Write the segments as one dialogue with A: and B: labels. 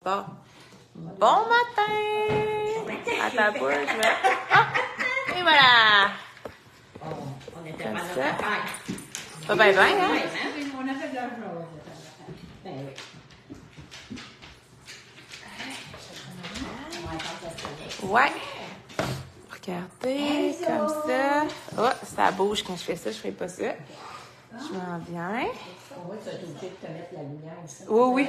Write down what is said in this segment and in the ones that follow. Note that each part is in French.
A: Bon. Bon matin! À ta bouche, je mets... Ah! Et voilà!
B: On était
A: Comme
B: pas
A: ça.
B: notre affaire.
A: Pas bien, bien, hein?
B: Oui, on a fait de l'argent. Ben oui. On va attendre que ça se connecte.
A: Ouais. Regardez, comme ça. Oh, ça bouge quand je fais ça, je fais pas ça. Je m'en viens.
B: On voit que tu es obligé de te mettre la lumière ici.
A: Oui.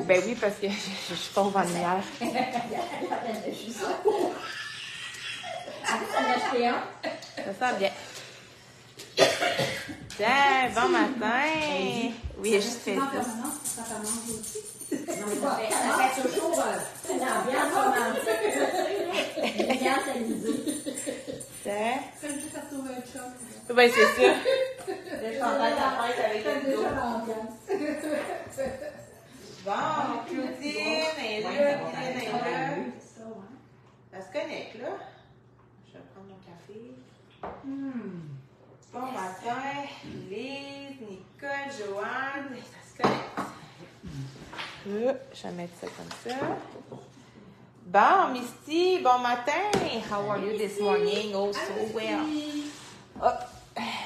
A: Ben oui, parce que je suis pauvre en lumière.
B: Il y a juste ça. Tu en as acheté un?
A: Ça sent bien. Tiens, bon matin. Oui, j'ai juste fait ça.
B: Non, mais ça fait toujours une ambiance romantique. Une ambiance amusée.
A: Tiens.
C: C'est juste à trouver un chum.
A: Ben, c'est ça. Je suis en train de faire avec
C: C'est
A: le
C: déjà
A: dos.
C: l'ambiance.
A: Bon, Claudine est là, Claudine est là.
C: C'est ça, ouais.
A: Ça se connecte, là. Je vais prendre mon café. Bon matin, Lise, Nicole, Joanne. Ça se connecte. Je vais mettre ça comme ça. Bon, Misty, bon matin. How are you this morning? Oh, so well. Hop.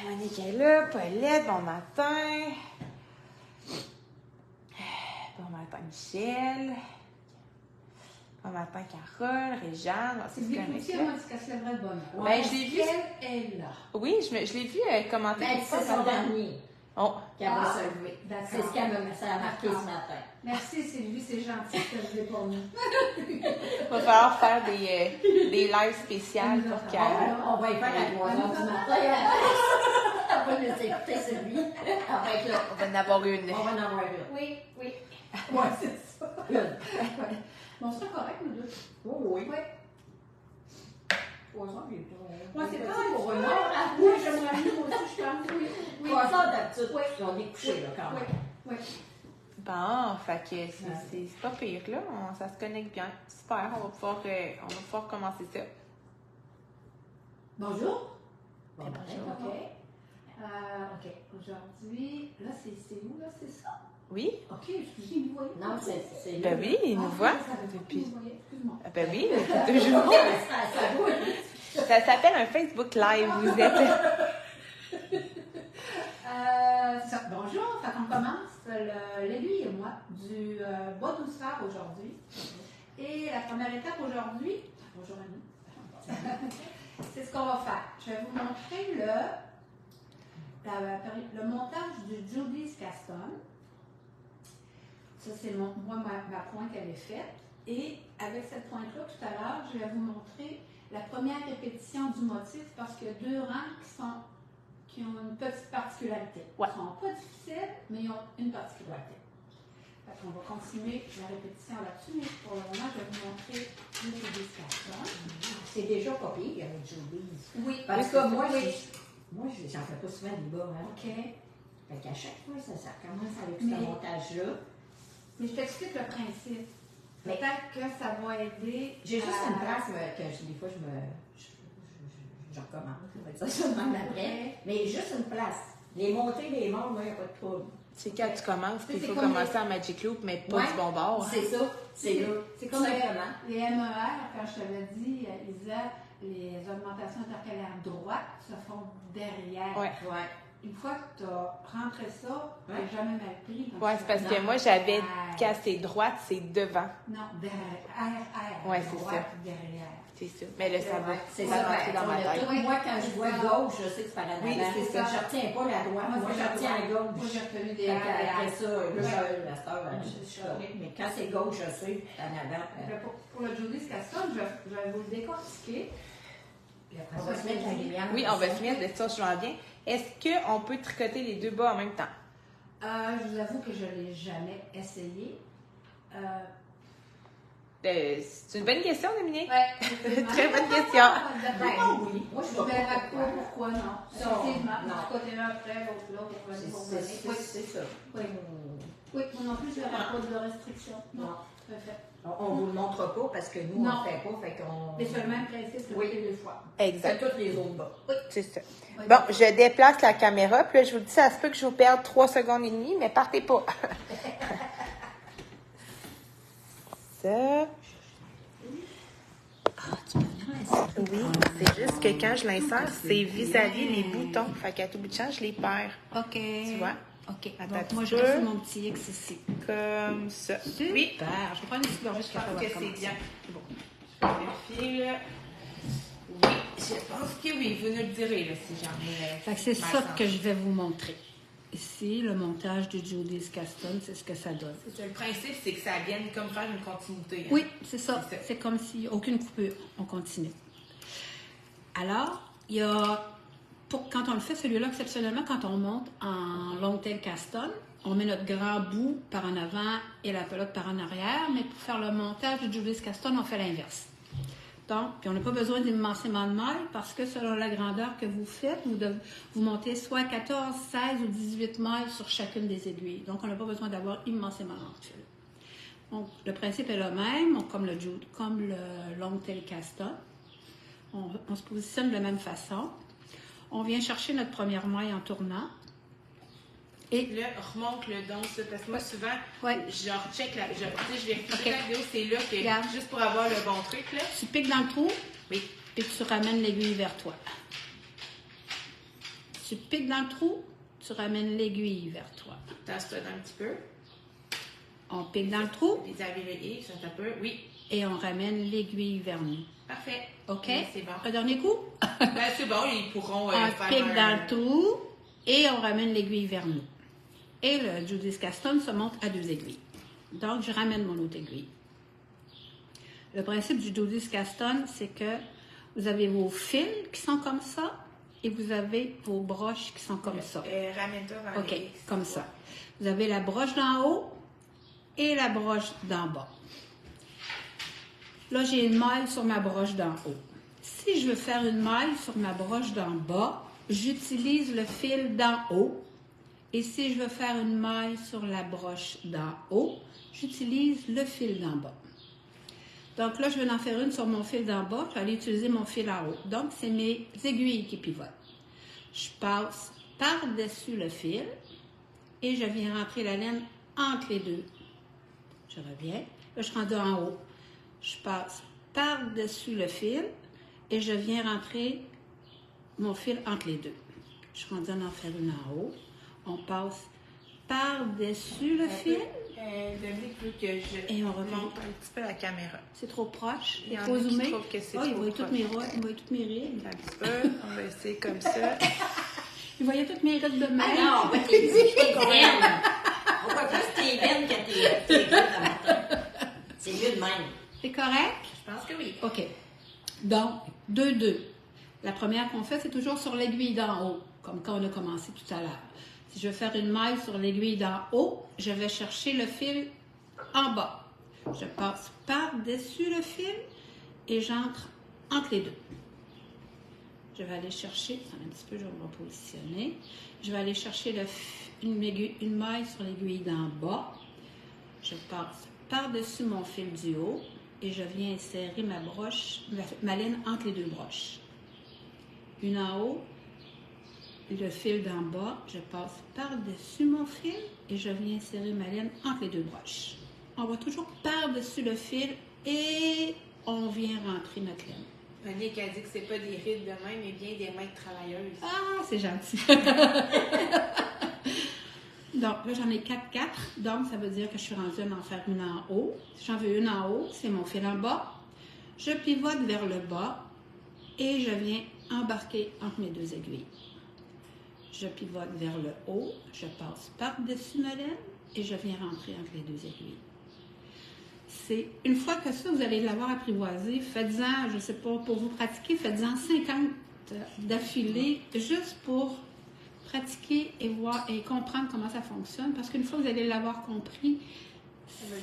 A: Monique est là, Paulette, bon matin. Bon matin, Michel. Bon matin, Carole, Réjeanne. C'est ce
C: Sylvie
A: qu'on
C: Coutier,
A: est là.
C: moi, c'est qu'elle se lèverait de bonne heure.
A: Ben, je l'ai vu.
C: Elle est là.
A: Oui, je l'ai vu commenter.
B: Ben,
A: quelque fois,
B: c'est son
A: madame.
B: dernier
A: Oh.
B: qu'elle va se lever.
C: D'accord.
B: C'est ce qu'elle m'a marqué ce matin.
C: Merci Sylvie, c'est gentil que je l'ai pour nous.
A: Il va falloir faire des lives spéciales pour qu'elle...
B: On va y faire à 3 heures du matin. On va nous écouter celui. On va être là.
A: On va en avoir une.
B: On va en avoir une.
C: Oui.
B: Ouais, c'est ça.
C: Bon, c'est correct, nous deux.
B: Oui.
C: Oui.
B: 3 heures, il est pas.
C: Moi, c'est pas
B: pour une
C: heure.
B: heure.
C: Ah, oui, j'aimerais mieux aussi, je pense. Oui.
B: 3 heures d'habitude.
C: Oui.
B: On est couché, là, quand même.
C: Oui.
A: Bon, fait que c'est pas pire, là. Ça se connecte bien. Super, on va pouvoir commencer ça.
B: Bonjour.
A: Ben,
B: Bon,
A: bonjour.
B: OK.
C: OK. Aujourd'hui, là, c'est où, là? C'est ça?
A: Oui?
C: OK, excusez, vous voyez?
B: Non, c'est
A: Ben oui, il nous voit.
C: Depuis. Vous voyez, excuse-moi.
A: Ah, ben oui, toujours.
B: Ça bouge.
A: Ça s'appelle un Facebook Live, vous êtes...
C: C'est ça. Bonjour, fait qu'on commence l'aiguille et moi du bois douceur aujourd'hui. Et la première étape aujourd'hui, bonjour Annie, c'est ce qu'on va faire. Je vais vous montrer le montage du Judy's Custom. Ça, c'est ma pointe qu'elle est faite. Et avec cette pointe-là, tout à l'heure, je vais vous montrer la première répétition du motif parce qu'il y a 2 rangs qui ont une petite particularité.
A: Ouais.
C: Ils ne sont pas difficiles, mais ils ont une particularité. On va continuer la répétition là-dessus, mais pour le moment, je vais vous montrer le Judy's Custom.
B: C'est déjà pas pire avec Judy's.
C: Oui,
B: Parce que moi,
C: oui.
B: j'en fais pas souvent des bas. Hein?
C: OK.
B: Fait qu'à chaque fois, ça commence avec
C: Mais-
B: ce montage-là.
C: Mais je t'explique le principe.
B: Mais-
C: Peut-être que ça va aider.
B: J'ai juste
C: à-
B: une place que des fois, je recommence. On va dire ça de même après. Mais juste une place. Les montées, les morts, moi, il n'y a pas de trouble.
A: C'est quand tu commences, puis il
C: C'est
A: faut
C: comme
A: commencer en Magic Loop, mais pas
B: Ouais.
A: du bon bord. hein.
B: C'est ça. C'est là.
C: C'est
B: Tout
C: comme
B: simplement.
C: les MER, quand je t'avais dit, Isa, les augmentations intercalaires droites se font derrière.
A: Ouais.
B: Ouais.
C: Une fois que tu as rentré ça, tu n'as
B: Ouais.
C: jamais mal pris.
A: Ouais, c'est parce que moi, j'avais cassé droite, c'est devant.
C: Non, derrière.
A: Ouais, c'est
C: droite,
A: ça.
C: derrière.
A: C'est ça. Mais là, ça va.
B: C'est
A: Ça
B: ça.
A: va rentrer dans ma tête.
B: Tout, moi, quand je vois gauche, je sais que c'est par la
A: Oui,
B: droite.
A: c'est ça.
B: Je retiens pas la droite. Moi, je retiens la
C: Moi,
B: gauche.
C: j'ai retenu
B: Fait
C: des
B: qu'après ça, là,
C: Ouais.
B: la star,
C: C'est
B: je suis
C: ça.
B: correcte. Mais quand c'est gauche, je sais, en avant.
C: Pour le Judy's Custom, je vais vous le décortiquer. Puis après
B: On va se mettre la lumière.
A: Oui, on va se mettre de ça, je m'en viens. Est-ce qu'on peut tricoter les 2 bas en même temps?
C: Je vous avoue que je ne l'ai jamais essayé.
A: C'est une bonne question, Dominique.
C: Ouais,
A: Très bonne question.
C: Ben,
B: oui. Moi, je
C: je
B: vois
C: vais
B: pas
C: la
B: pourquoi.
C: pourquoi non.
B: Ça,
C: Effectivement,
B: non.
C: du côté là après, l'autre là, pour venir pour venir. Oui,
B: C'est ça.
C: oui. Oui, moi non plus, je n'aurai pas de restriction. Non, tout à fait.
B: On ne vous le montre pas parce que nous, on
C: Non.
B: ne fait pas. Fait qu'on...
C: Mais c'est le même principe que
B: Oui.
C: les 2 fois.
A: Exact.
B: C'est toutes les autres bas.
A: C'est ça.
C: Oui.
A: Bon, je déplace la caméra, puis là, je vous dis, ça se peut que je vous perde 3 secondes et demie, mais partez pas. Ça. ça.
B: Ah, tu peux venir l'insérer.
A: Oui, c'est juste que quand je l'insère, c'est vis-à-vis les boutons. Fait qu'à tout bout de champ, je les perds.
C: OK.
A: Tu vois?
C: OK.
A: Attends
C: Donc,
A: un
C: moi,
A: petit
C: je
A: peu.
C: reste sur mon petit X ici.
A: Comme ça.
C: Super.
A: Oui.
C: Je vais prendre une petite gorgée de
A: Je
C: café.
A: pense que
C: avant de
A: c'est bien.
C: commencer. C'est bon.
A: Je vérifie, là. Oui, je pense que oui. Vous nous le direz, là, si j'en ai...
C: Fait que c'est
A: mal
C: ça
A: senti.
C: que je vais vous montrer. Ici, le montage du Judy's Caston, c'est ce que ça donne.
A: C'est ça. Le principe, c'est que ça vienne comme faire une continuité. Hein.
C: Oui, c'est ça.
A: C'est ça.
C: C'est comme s'il n'y a aucune coupure. On continue. Alors, il y a... quand on le fait, celui-là, exceptionnellement, quand on monte en long tail Caston, on met notre grand bout par en avant et la pelote par en arrière, mais pour faire le montage du Judy's Caston, on fait l'inverse. Donc, puis on n'a pas besoin d'immensément de mailles parce que selon la grandeur que vous faites, vous montez soit 14, 16 ou 18 mailles sur chacune des aiguilles. Donc, on n'a pas besoin d'avoir immensément de fil. Donc, le principe est le même, comme le long tail Caston. On se positionne de la même façon. On vient chercher notre première maille en tournant. Et
A: Là, remonte le don, ça, parce que moi, souvent,
C: Ouais.
A: je recheck la... Tu sais, je vérifie
C: Ok.
A: la vidéo, c'est là que...
C: Regarde.
A: Juste pour avoir le bon truc, là.
C: tu piques dans le trou,
A: Oui.
C: et tu ramènes l'aiguille vers toi. Tu piques dans le trou, tu ramènes l'aiguille vers toi.
A: Tasse-toi un petit peu.
C: On pique dans le trou
A: Vis-à-vis le I, ça un peu. Oui.
C: et on ramène l'aiguille vers nous.
A: Parfait.
C: OK?
A: Oui, c'est bon.
C: Un dernier coup.
A: Ben, c'est bon, ils pourront
C: On
A: faire
C: pique
A: un...
C: dans le trou et on ramène l'aiguille vers nous. Et le Judy's Caston se monte à 2 aiguilles. Donc, je ramène mon autre aiguille. Le principe du Judy's Caston, c'est que vous avez vos fils qui sont comme ça et vous avez vos broches qui sont comme ça.
A: Ramène-toi vers
C: OK,
A: les X.
C: comme ça. Vous avez la broche d'en haut et la broche d'en bas. Là, j'ai une maille sur ma broche d'en haut. Si je veux faire une maille sur ma broche d'en bas, j'utilise le fil d'en haut. Et si je veux faire une maille sur la broche d'en haut, j'utilise le fil d'en bas. Donc là, je vais en faire une sur mon fil d'en bas. Je vais aller utiliser mon fil en haut. Donc, c'est mes aiguilles qui pivotent. Je passe par-dessus le fil et je viens rentrer la laine entre les deux. Je reviens. Là, je suis rendue en haut. Je passe par-dessus le fil et je viens rentrer mon fil entre les deux. Je suis rendue à en faire une en haut. On passe par-dessus le fil.
A: Dominique veut que je
C: Et on revient.
A: monte un petit peu la caméra.
C: C'est trop proche.
A: Il y en
C: trop
A: a qui
C: zoomé.
A: trouvent que c'est
C: Oh, il
A: trop
C: voyait toutes
A: proche.
C: mes rides. Il voyait toutes mes rides.
A: Un petit peu. On va essayer comme ça.
C: Il voyait toutes mes rides de
B: Ah
C: même.
B: non, on voit tes veines. On voit plus tes veines que tes rides le matin. C'est mieux de même.
C: C'est correct?
A: Je pense que oui.
C: OK. Donc, 2-2. La première qu'on fait, c'est toujours sur l'aiguille d'en haut, comme quand on a commencé tout à l'heure. Si je veux faire une maille sur l'aiguille d'en haut, je vais chercher le fil en bas. Je passe par-dessus le fil et j'entre entre les deux. Je vais aller chercher, attends un petit peu, je vais me repositionner. Je vais aller chercher une maille sur l'aiguille d'en bas. Je passe par-dessus mon fil du haut et je viens insérer ma laine entre les deux broches. Une en haut, le fil d'en bas, je passe par-dessus mon fil et je viens insérer ma laine entre les deux broches. On va toujours par-dessus le fil et on vient rentrer notre laine.
A: Monique a dit que c'est pas des rides de même, mais bien des mains de travailleuses.
C: Ah, c'est gentil. Donc, là, j'en ai 4. Donc, ça veut dire que je suis rendue à en faire une en haut. Si j'en veux une en haut, c'est mon fil en bas. Je pivote vers le bas et je viens embarquer entre mes deux aiguilles. Je pivote vers le haut, je passe par-dessus ma laine et je viens rentrer entre les deux aiguilles. C'est une fois que ça, vous allez l'avoir apprivoisé, faites-en, je ne sais pas, pour vous pratiquer, faites-en 50 d'affilée, juste pour pratiquer et voir et comprendre comment ça fonctionne. Parce qu'une fois que vous allez l'avoir compris,
B: Ça va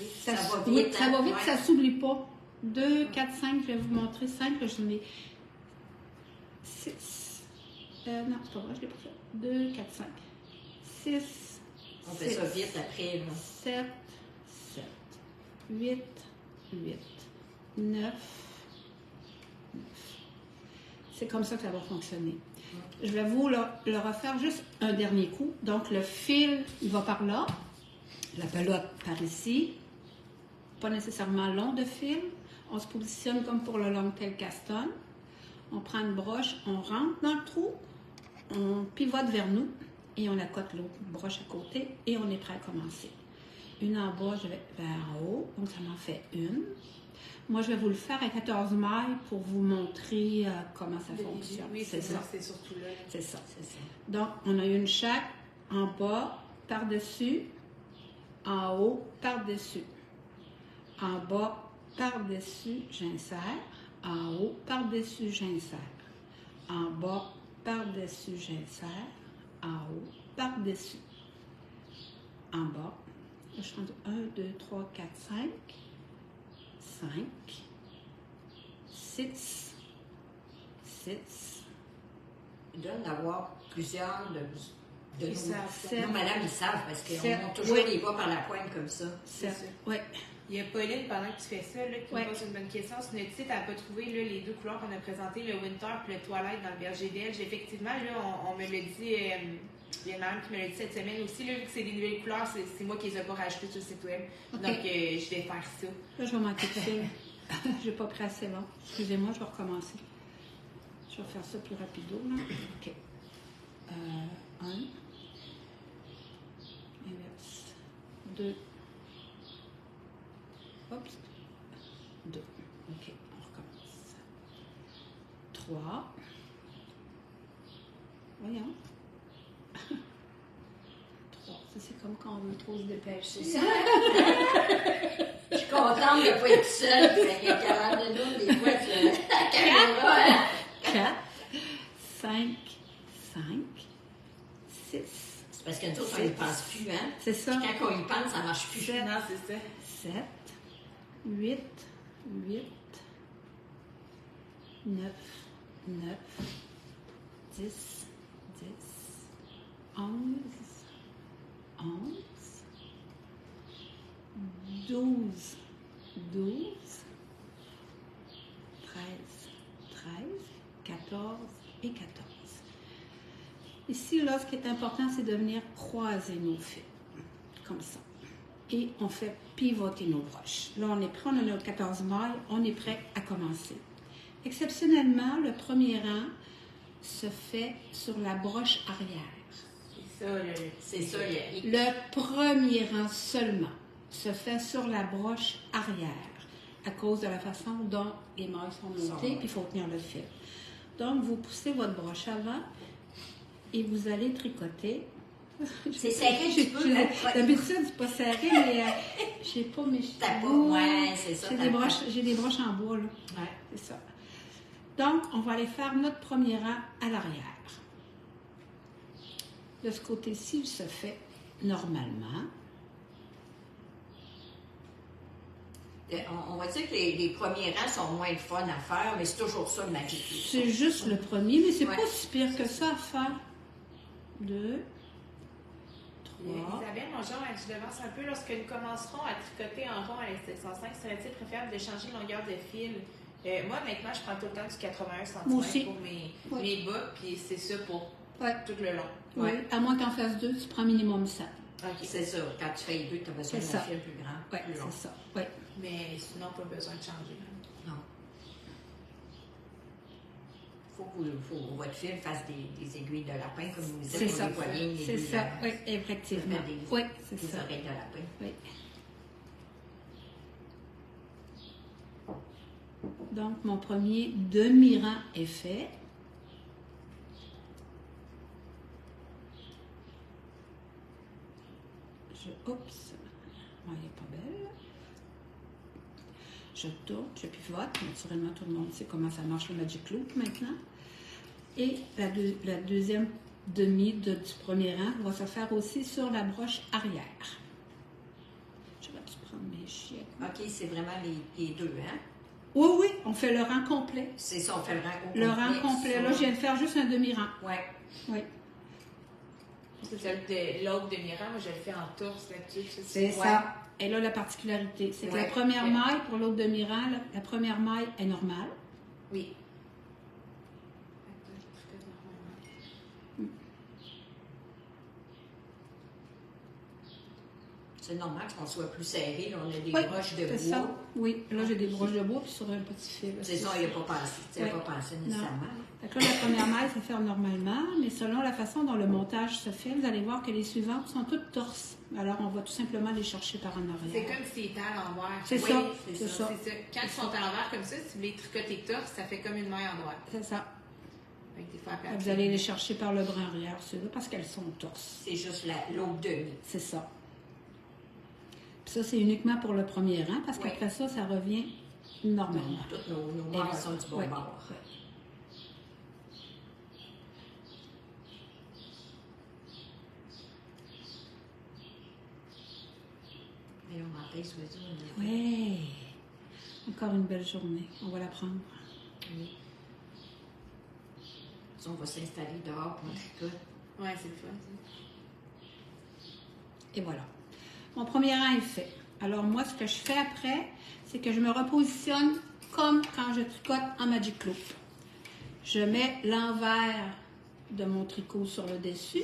C: oui,
B: vite,
C: ça
B: hein?
C: va vite,
B: Ouais.
C: ça ne s'oublie pas. 2, 4, 5, je vais vous montrer 5, je mets 6. Non, c'est pas vrai, je l'ai pas fait. 2, 4, 5. 6.
B: On fait ça vite après. Là.
C: 7, 7, 8, 8, 9. C'est comme ça que ça va fonctionner. Je vais vous le refaire juste un dernier coup. Donc, le fil, il va par là. La pelote par ici. pas nécessairement long de fil. On se positionne comme pour le long-tail caston. On prend une broche, on rentre dans le trou, on pivote vers nous et on accote l'autre broche à côté et on est prêt à commencer. Une en bas, je vais vers en haut, donc ça m'en fait une. Moi, je vais vous le faire à 14 mailles pour vous montrer comment ça fonctionne.
A: Oui, c'est ça. C'est surtout là.
C: C'est ça. Donc, on a une chaque en bas, par-dessus, en haut, par-dessus. En bas, par-dessus, j'insère. En haut, par-dessus, j'insère. En bas, par-dessus, j'insère. En haut, par-dessus. En bas, je suis rendu 1, 2, 3, 4, 5. 5, 6, 6.
B: Il doit y en avoir plusieurs de
A: Ils
B: nous.
A: savent.
B: Non, madame, ils savent parce qu'on
C: Sept.
B: monte toujours
C: Oui.
B: les bas par la pointe comme ça.
A: C'est ça.
C: Oui.
A: Il y a Pauline, pendant que tu fais ça, là, qui
C: Ouais.
A: me pose une bonne question. Sur notre site, elle n'a pas trouvé là, les deux couleurs qu'on a présentées, le Winter et le Twilight dans le berger belge. Effectivement, là, on me l'a dit, il y a une madame qui me l'a dit cette semaine aussi, là, vu que c'est des nouvelles couleurs, c'est moi qui les ai pas rajoutées sur le site web.
C: Ok.
A: Donc, je vais faire ça.
C: Là, je vais manquer de fil. Je n'ai pas pris assez long. Excusez-moi, je vais recommencer. Je vais faire ça plus rapido. Là. OK. 1. Inverse. 2. Oups. 2. OK, on recommence. 3. Voyons. 3. Ça, c'est comme quand on veut trop se dépêcher.
B: Je suis contente de ne pas être seule. Fait que Carole de nous, des fois, c'est la caméra.
C: 4, 5, 5, 6.
B: C'est parce que nous autres, on n'y pense plus, hein?
C: C'est ça.
B: Puis quand on y pense, ça ne marche plus.
C: Sept.
A: Non, c'est ça.
C: 7, 8, 9, 9, 10, 10, 11, 11, 12, 12, 13, 13, 14 et 14. Ici, là, ce qui est important, c'est de venir croiser nos fils, comme ça. Et on fait pivoter nos broches. Là, on est prêt, on a notre 14 mailles, on est prêt à commencer. Exceptionnellement, le premier rang se fait sur la broche arrière.
A: C'est ça, le...
B: C'est ça, il
C: Le premier rang seulement se fait sur la broche arrière à cause de la façon dont les mailles sont montées, puis il faut tenir le fil. Donc, vous poussez votre broche avant et vous allez tricoter.
B: C'est serré, tu peux.
C: D'habitude, c'est pas serré, mais j'ai pas mes
B: T'as pas,
C: cheveux.
B: ouais, c'est ça.
C: J'ai des broches en bois, là.
B: Ouais.
C: C'est ça. Donc, on va aller faire notre premier rang à l'arrière. De ce côté-ci, il se fait normalement.
B: On va dire que les premiers rangs sont moins de fun à faire, mais c'est toujours ça le Magic Loop.
C: C'est juste le premier, mais c'est
B: Ouais.
C: pas si pire que ça à faire. 2, 3.
A: Isabelle, bonjour, je devance un peu. Lorsque nous commencerons à tricoter en rond à l'extension 5, serait-il préférable de changer de longueur de fil? Moi, honnêtement, je prends tout le temps du 81 cm
C: Moi aussi.
A: pour mes bas, puis c'est ça pour
C: Ouais.
A: tout le long.
C: Oui,
B: Ouais.
C: à moins qu'en fasse 2, tu prends minimum 7.
A: OK.
B: C'est ça. Quand tu fais les deux, tu as besoin
C: C'est
B: d'un
C: ça.
B: fil plus grand.
C: Oui,
B: plus long.
C: c'est ça. Ouais.
A: Mais sinon, pas besoin de changer.
B: Non. Faut que votre fil fasse des aiguilles de lapin, comme vous
C: C'est
B: dites,
C: ça.
B: pour les poignées,
C: C'est
B: aiguilles
C: ça.
B: de-
C: Oui, effectivement.
B: des-
C: Oui, c'est
B: des
C: ça.
B: oreilles de lapin.
C: Oui. Donc, mon premier demi-rang est fait. Oups, elle n'est pas belle. Je tourne, je pivote. Naturellement, tout le monde sait comment ça marche le Magic Loop maintenant. Et la deuxième demi du premier rang va se faire aussi sur la broche arrière. Je vais prendre mes chiens.
B: OK, c'est vraiment les deux, hein?
C: Oui, oui, on fait le rang complet.
B: C'est ça, on fait le rang au
C: Le rang complet. Là, je viens de faire juste un demi-rang.
B: Ouais.
C: Oui.
A: L'autre demi-rang, moi, je le fais en tourse là-dessus.
C: C'est ça. Et là, la particularité, c'est que la
B: Ouais.
C: première maille, pour l'autre demi-rang, la première maille est normale.
A: Oui.
B: C'est normal qu'on soit plus serré. Là, on a des
C: Oui,
B: broches de
C: c'est
B: bois.
C: ça. Oui, là, j'ai des broches de bois puis sur un petit fil.
B: C'est ça, il n'y a pas pensé. Tu n'as pas pensé nécessairement.
C: Fait que là, la première maille se fait normalement, mais selon la façon dont le montage se fait, vous allez voir que les suivantes sont toutes torses. Alors, on va tout simplement les chercher par en arrière.
A: C'est comme s'ils étaient à l'envers.
C: C'est
A: Oui,
C: ça.
A: c'est ça. Quand ils sont à l'envers comme ça, si vous les tricotez torse, ça fait comme une maille en droite.
C: C'est ça.
A: Fait que des fois, après,
C: Vous allez les chercher par le brin arrière, ceux-là, parce qu'elles sont torses.
B: C'est juste l'autre demi.
C: C'est ça. Puis ça, c'est uniquement pour le premier rang, parce
B: Oui.
C: qu'après ça, ça revient normalement.
B: Toutes nos
C: Et
B: mailles
C: voilà.
B: sont du bon
C: Ouais.
B: bord.
C: Ouais.
B: Et on m'empêche de dire.
C: Ouais. Encore une belle journée. On va la prendre.
B: Oui. Ça, on va s'installer dehors pour un tricote.
A: Ouais, c'est le fun.
C: Et voilà. Mon premier rang est fait. Alors moi, ce que je fais après, c'est que je me repositionne comme quand je tricote en Magic Loop. Je mets l'envers de mon tricot sur le dessus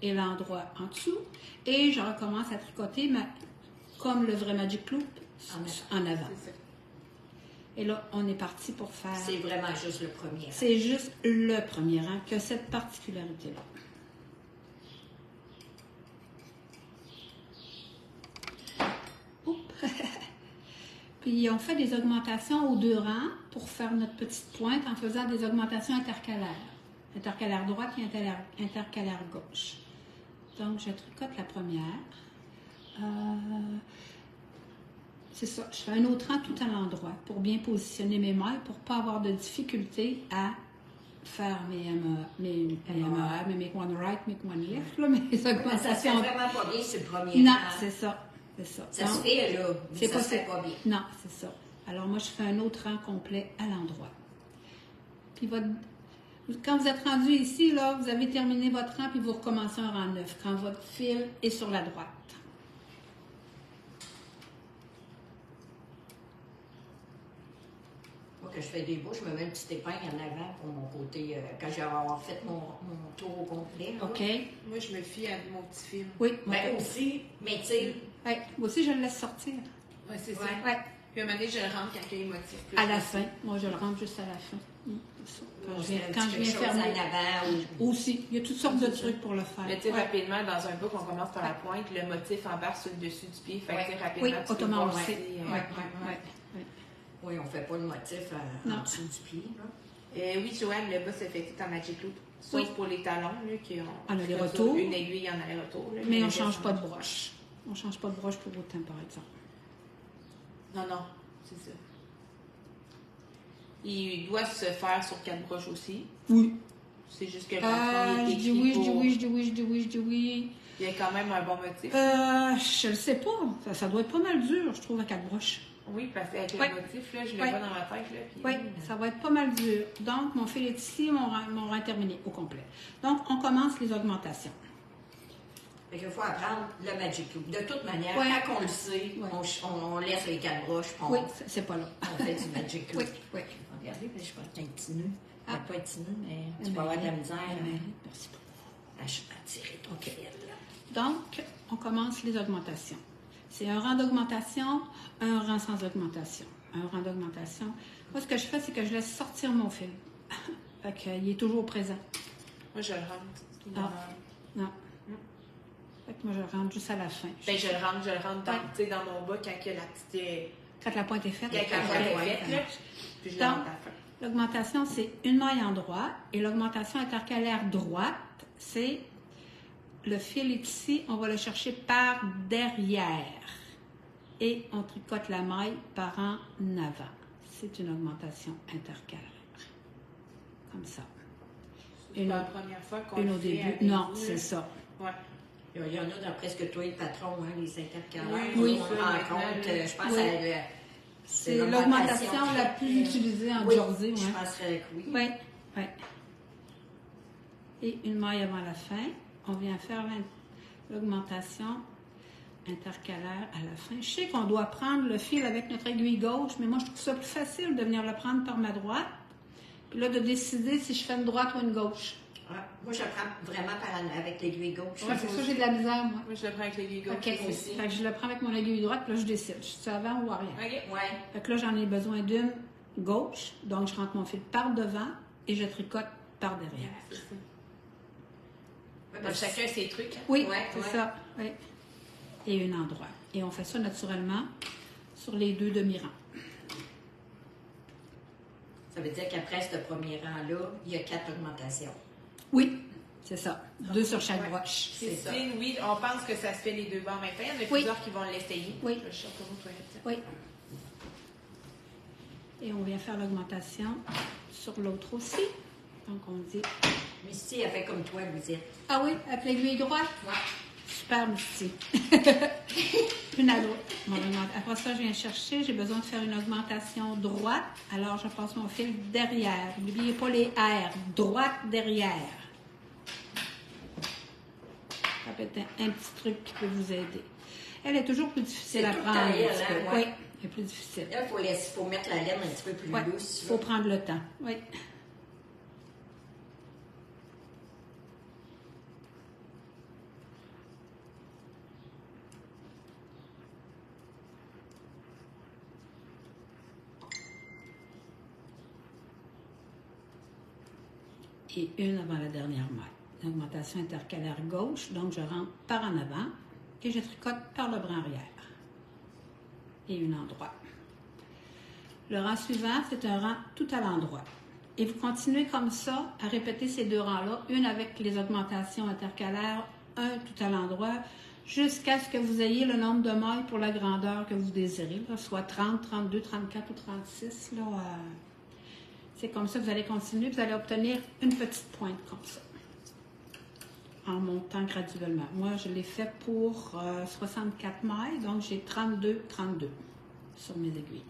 C: et l'endroit en dessous. Et je recommence à tricoter comme le vrai Magic Loop en avant.
A: C'est ça.
C: Et là, on est parti pour faire...
B: C'est vraiment juste le premier.
C: C'est juste le premier rang qui a cette particularité-là. Oups. Puis on fait des augmentations aux deux rangs pour faire notre petite pointe en faisant des augmentations intercalaires. Intercalaire droite et intercalaire gauche. Donc je tricote la première. C'est ça, je fais un autre rang tout à l'endroit pour bien positionner mes mailles, pour ne pas avoir de difficulté à faire mes make one right, make one left, là, mes
B: Ça se fait
C: augmentations.
B: vraiment pas bien sur le premier
C: Non,
B: rang.
C: c'est ça. C'est ça.
B: Ça
C: Donc,
B: se fait, là, mais
C: c'est
B: ça se fait pas bien.
C: Non, c'est ça. Alors moi, je fais un autre rang complet à l'endroit. Puis quand vous êtes rendu ici, là, vous avez terminé votre rang, puis vous recommencez un rang neuf, quand votre fil est sur la droite.
B: Moi, quand je fais des bouts, je me mets une petite épingle en avant pour mon côté, quand j'ai avoir fait mon tour au complet. Là.
C: OK?
A: Moi, je me fie à mon petit film.
C: Oui, moi,
B: Ben aussi, mais tu sais,
C: ouais, moi aussi, je le laisse sortir.
A: Ouais, c'est ça.
B: Ouais.
C: Ouais.
A: Puis à un moment donné, je le rentre quand il y a les motifs. plus
C: À la
A: faciles.
C: fin. Moi, je le rentre juste à la fin. C'est ça.
B: on fait un
C: Quand
B: petit
C: je
B: quelque
C: viens
B: chose
C: faire
B: en
C: mes...
B: avant.
C: Aussi, il y a toutes sortes de trucs pour le faire.
A: Mais tu sais,
C: Ouais.
A: rapidement, dans un book, on commence par la pointe, le motif embarque sur le dessus du pied. Fait que
B: Ouais.
A: tu sais, rapidement,
C: Oui,
A: tu peux
C: autrement, on
A: voir
C: le sait.
A: si,
C: Ouais, ouais.
B: Oui, on fait pas le motif
C: Non.
B: en dessous du pied. Là.
A: Oui, Joanne, le bas s'effectue en Magic Loop. Sauf
C: Oui.
A: pour les talons, là, qui ont
C: En aller-retour.
A: une aiguille en aller-retour. là,
C: Mais on
A: le
C: ne change
A: reste,
C: pas de broche. On ne change pas de broche pour autant, par exemple.
A: Non, non, c'est ça. Il doit se faire sur 4 broches aussi.
C: Oui.
A: C'est juste que le patron, il
C: Je
A: est
C: dis
A: écrit
C: oui, je dis
A: pour-
C: oui, je dis oui, je dis oui, je dis oui.
A: Il y a quand même un bon motif.
C: Je ne sais pas. Ça doit être pas mal dur, je trouve, à 4 broches.
A: Oui, parce qu'avec
C: Ouais.
A: le motif, là, je le
C: Ouais.
A: vois dans ma tête. Là, puis,
C: Oui, ça va être pas mal dur. Donc, mon fil est ici, mon rang terminé au complet. Donc, on commence les augmentations.
B: Fait qu'il faut apprendre le Magic Loop. De toute manière,
C: Ouais.
B: quand on le sait,
C: Ouais.
B: on laisse les 4 broches, puis
C: Oui, c'est pas là.
B: on fait du Magic Loop.
C: Oui, oui.
B: Regardez, je pense qu'il y a un petit nœud.
C: Ah.
B: Pas un petit nœud, mais tu vas avoir de la misère
C: Merci beaucoup.
B: à tirer ton fil.
C: Donc, on commence les augmentations. C'est un rang d'augmentation, un rang sans augmentation. Un rang d'augmentation. Moi, ce que je fais, c'est que je laisse sortir mon fil. Fait qu'il est toujours présent.
A: Moi, je le rentre.
C: Ah. Non. Fait que moi, je le rentre juste à la fin.
A: Ben, je le rentre dans,
C: Ouais.
A: tu sais, dans mon bas quand il y a la petite.
C: Quand la pointe est faite.
A: Quand la pointe est faite, là. Puis je le
C: Donc,
A: rentre à la fin.
C: l'augmentation, c'est une maille en droit. Et l'augmentation intercalaire droite, c'est le fil est ici, on va le chercher par derrière. Et on tricote la maille par en avant. C'est une augmentation intercalaire. Comme ça.
A: C'est pas la première fois qu'on
C: Une
A: le
C: au
A: fait
C: début.
A: avec
C: Non,
A: vous,
C: c'est
A: là.
C: ça.
A: Ouais.
B: Il y en a dans presque tous les patrons, hein, les intercalaires.
A: Oui,
B: on
A: ça,
B: rencontre,
A: maintenant,
B: je pense
C: oui.
B: à
C: C'est l'augmentation la plus utilisée en jersey.
B: Je
C: Ouais.
B: penserais que oui.
C: Oui, oui. Et une maille avant la fin. On vient faire l'augmentation intercalaire à la fin. Je sais qu'on doit prendre le fil avec notre aiguille gauche, mais moi, je trouve ça plus facile de venir le prendre par ma droite. Puis là, de décider si je fais une droite ou une gauche.
B: Ah, moi, je le prends vraiment avec l'aiguille gauche.
C: Ouais, c'est ça, j'ai de la misère, moi.
A: Moi, je le prends avec l'aiguille gauche
C: OK.
A: aussi.
C: Fait que je le prends avec mon aiguille droite, puis là, je décide. Je suis avant ou arrière.
A: OK.
B: Ouais.
C: Fait que là, j'en ai besoin d'une gauche. Donc, je rentre mon fil par devant et je tricote par derrière.
A: C'est ça.
B: Ouais,
A: Donc, chacun ses trucs. Hein?
C: Oui,
B: Ouais,
C: c'est
B: ouais.
C: ça. Oui. Et une en droit. Et on fait ça naturellement sur les 2 demi-rangs.
B: Ça veut dire qu'après ce premier rang-là, il y a 4 augmentations.
C: Oui, c'est ça. 2 sur chaque
A: Ouais.
C: broche.
B: C'est ça.
A: Christine, oui, on pense que ça se fait les 2 bords. Maintenant, il y en a
C: Oui.
A: plusieurs qui vont l'essayer.
C: Oui.
A: Je suis sûre que vous toilettes.
C: Oui. Et on vient faire l'augmentation sur l'autre aussi. Donc, on dit...
B: Misty, elle fait comme toi, Louisette.
C: Ah oui, avec l'aiguille droite?
B: Ouais.
C: Super, Misty. Une à l'autre. Après ça, je viens chercher. J'ai besoin de faire une augmentation droite. Alors, je passe mon fil derrière. N'oubliez pas les R. Droite, derrière. Ça peut être un petit truc qui peut vous aider. Elle est toujours plus difficile
B: C'est
C: à
B: tout le
C: prendre.
B: temps
C: un
B: elle,
C: petit peu.
B: hein, ouais.
C: Oui, elle est plus difficile.
B: Là, il faut mettre la laine un petit peu plus
C: Oui,
B: douce.
C: il faut prendre le temps. Oui. Et une avant la dernière maille. L'augmentation intercalaire gauche, donc je rentre par en avant et je tricote par le bras arrière. Et une en droit. Le rang suivant, c'est un rang tout à l'endroit. Et vous continuez comme ça à répéter ces 2 rangs-là, une avec les augmentations intercalaires, un tout à l'endroit, jusqu'à ce que vous ayez le nombre de mailles pour la grandeur que vous désirez, là, soit 30, 32, 34 ou 36. Là, c'est comme ça que vous allez continuer. Vous allez obtenir une petite pointe comme ça, en montant graduellement. Moi, je l'ai fait pour 64 mailles, donc j'ai 32 sur mes aiguilles.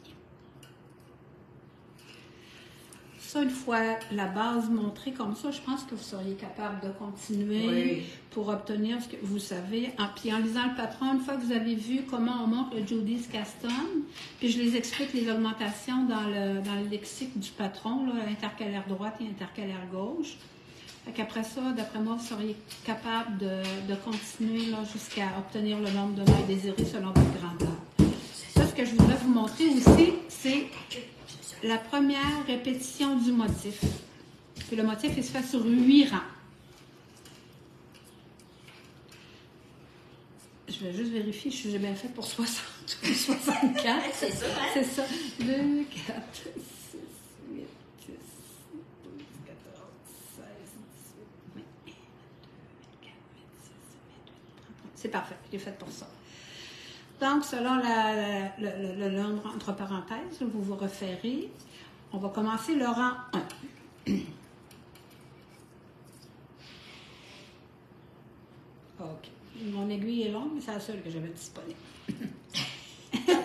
C: Ça, une fois la base montrée comme ça, je pense que vous seriez capable de continuer
B: Oui.
C: pour obtenir ce que vous savez. Puis en lisant le patron, une fois que vous avez vu comment on monte le Judy's Custom, puis je les explique les augmentations dans le lexique du patron, là, intercalaire droite et intercalaire gauche. Fait qu'après ça, d'après moi, vous seriez capable de continuer là, jusqu'à obtenir le nombre de mailles désirées selon votre grandeur. Ça, ce que je voudrais vous montrer aussi, c'est la première répétition du motif. Puis le motif, il se fait sur 8 rangs. Je vais juste vérifier, j'ai bien fait pour 60 ou 64.
B: C'est ça, hein?
C: C'est ça. 2, 4, 6, 8, 10, 12, 14, 16, 18, 20, 22, 24, 26, 28, 30. C'est parfait, je l'ai fait pour ça. Donc, selon le nombre entre parenthèses, vous vous référez. On va commencer le rang 1. OK. Mon aiguille est longue, mais c'est la seule que j'avais disponible.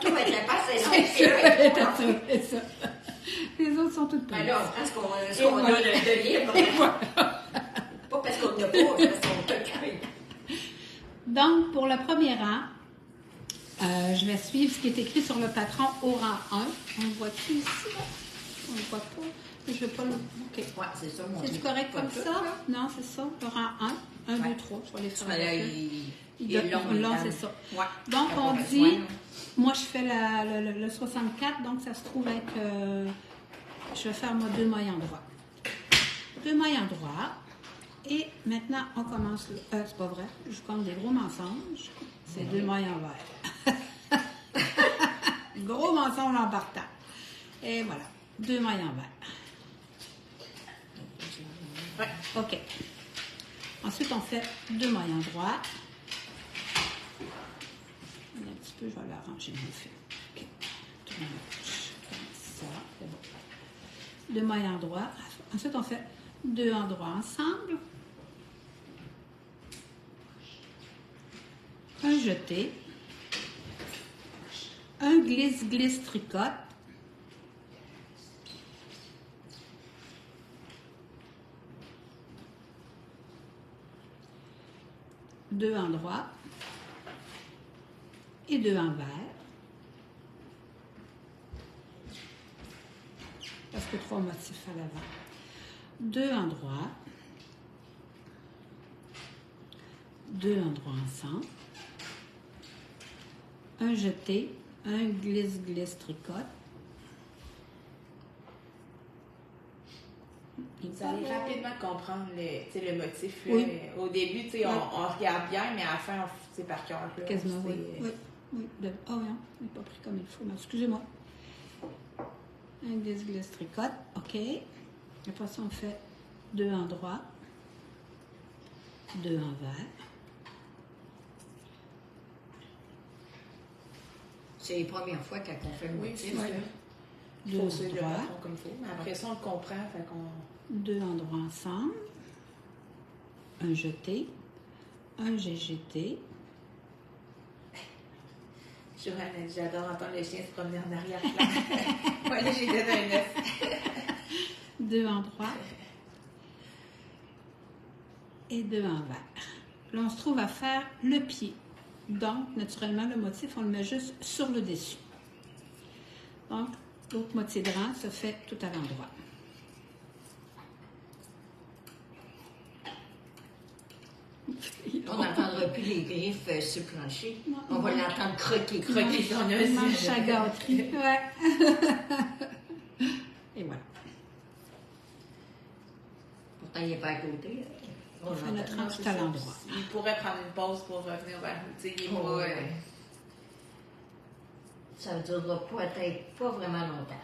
B: Toi, elle n'est pas assez longue.
C: C'est ça. Les autres sont toutes
B: Ben
C: petites.
B: là, on prend ce qu'on a de libre. Pas parce qu'on n'a pas, c'est parce qu'on a créé.
C: Donc, pour le premier rang, je vais suivre ce qui est écrit sur le patron au rang 1. On le voit-tu ici? Là? On ne le voit pas. Je ne vais pas le... OK.
B: Ouais, c'est ça, mon
C: C'est-tu correct comme ça? Non, c'est ça. Le rang 1. 1, 2, 3. Je vais les faire.
B: Ben là, il est long.
C: Long, c'est ça.
B: Ouais.
C: Donc,
B: Il y a
C: on
B: pas
C: dit...
B: besoin.
C: Moi, je fais le 64, donc ça se trouve être... je vais faire, moi, 2 mailles en droit. 2 mailles en droit. Et maintenant, on commence... c'est pas vrai. Je compte des gros mensonges. C'est 2 mailles en vert. Gros mensonge en partant. Et voilà. 2 mailles en vert.
A: Ouais.
C: OK. Ensuite, on fait 2 mailles en droit. Un petit peu, je vais l'arranger mon fil. OK. Tourne à gauche. Comme ça. C'est bon. 2 mailles en droit. Ensuite, on fait 2 en droit ensemble. Un jeté. Un glisse-glisse tricote. Deux en droit et 2 en vert. Parce que 3 motifs à l'avant. 2 en droit 2 endroits ensemble, un jeté, un glisse-glisse tricote.
A: Vous allez rapidement comprendre le motif. Là.
C: Oui.
A: Au début, on regarde bien, mais à la fin, c'est par cœur.
C: Quasiment, oui. Oui. Ah oui, hein, je n'ai pas pris comme il faut. Excusez-moi. Un glisse-glisse tricote. OK. Après ça, on fait 2 endroits, 2 envers.
B: C'est les premières fois qu'on fait le motif.
A: Oui,
C: Deux
A: il faut suivre le
C: endroits.
A: patron comme il faut. Mais après ça, on le comprend. Fait qu'on...
C: 2 endroits ensemble, un jeté, un GGT.
A: Joanne, j'adore entendre le chien se promener en arrière-plan. Voilà, j'ai donné un 9.
C: 2 endroits et 2 envers. Là, on se trouve à faire le pied. Donc, naturellement, le motif, on le met juste sur le dessus. Donc, l'autre moitié de rang se fait tout à l'endroit.
B: On n'entendra plus les griffes sur le plancher.
C: Non,
B: On va l'entendre croquer.
C: Il mange sa gâterie. Ouais. Et voilà.
B: Pourtant, il n'est pas à côté.
C: On fait notre rang tout à l'endroit.
A: Il pourrait prendre une pause pour revenir vers nous. Tu sais, il est pas,
B: Ça ne durera peut-être pas vraiment longtemps.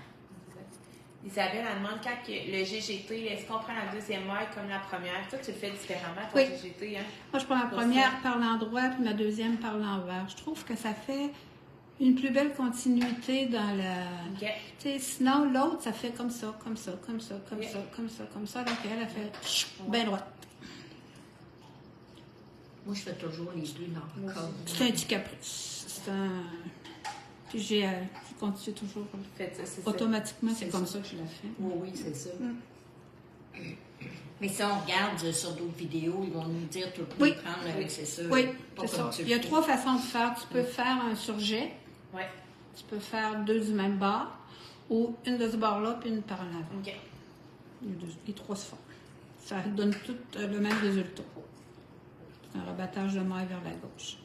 A: Isabelle, elle demande quand que le GGT, est-ce qu'on prend la deuxième maille comme la première? Toi, tu le fais différemment, ton
C: Oui.
A: GGT, hein?
C: Moi, je prends la première par l'endroit, puis ma deuxième par l'envers. Je trouve que ça fait une plus belle continuité dans la...
A: OK.
C: Tu sais, sinon, l'autre, ça fait comme ça, comme ça, comme ça, comme
A: Ok.
C: ça, comme ça, comme ça. Donc, elle a fait bien droite.
B: Moi, je fais toujours les deux dans le corps.
C: C'est un petit caprice. C'est un... Puis je continue toujours.
A: Faites ça, c'est
C: Automatiquement, c'est
B: C'est
C: comme
B: ça.
C: ça que je la fais.
B: Oui, c'est ça. Mais si on regarde sur d'autres vidéos, ils vont nous dire tout
C: Oui.
B: les prendre, c'est ça.
C: Oui,
B: pas
C: c'est
B: comme
C: ça.
B: tu
C: Il y a
B: le fais.
C: 3 façons de faire. Tu peux faire un surjet,
A: ça. Ouais.
C: tu peux faire 2 du même bord, ou une de ce bord-là, puis une par l'avant.
A: OK.
C: Les 3 se font. Ça donne tout le même résultat. C'est un rabattage de maille vers la gauche.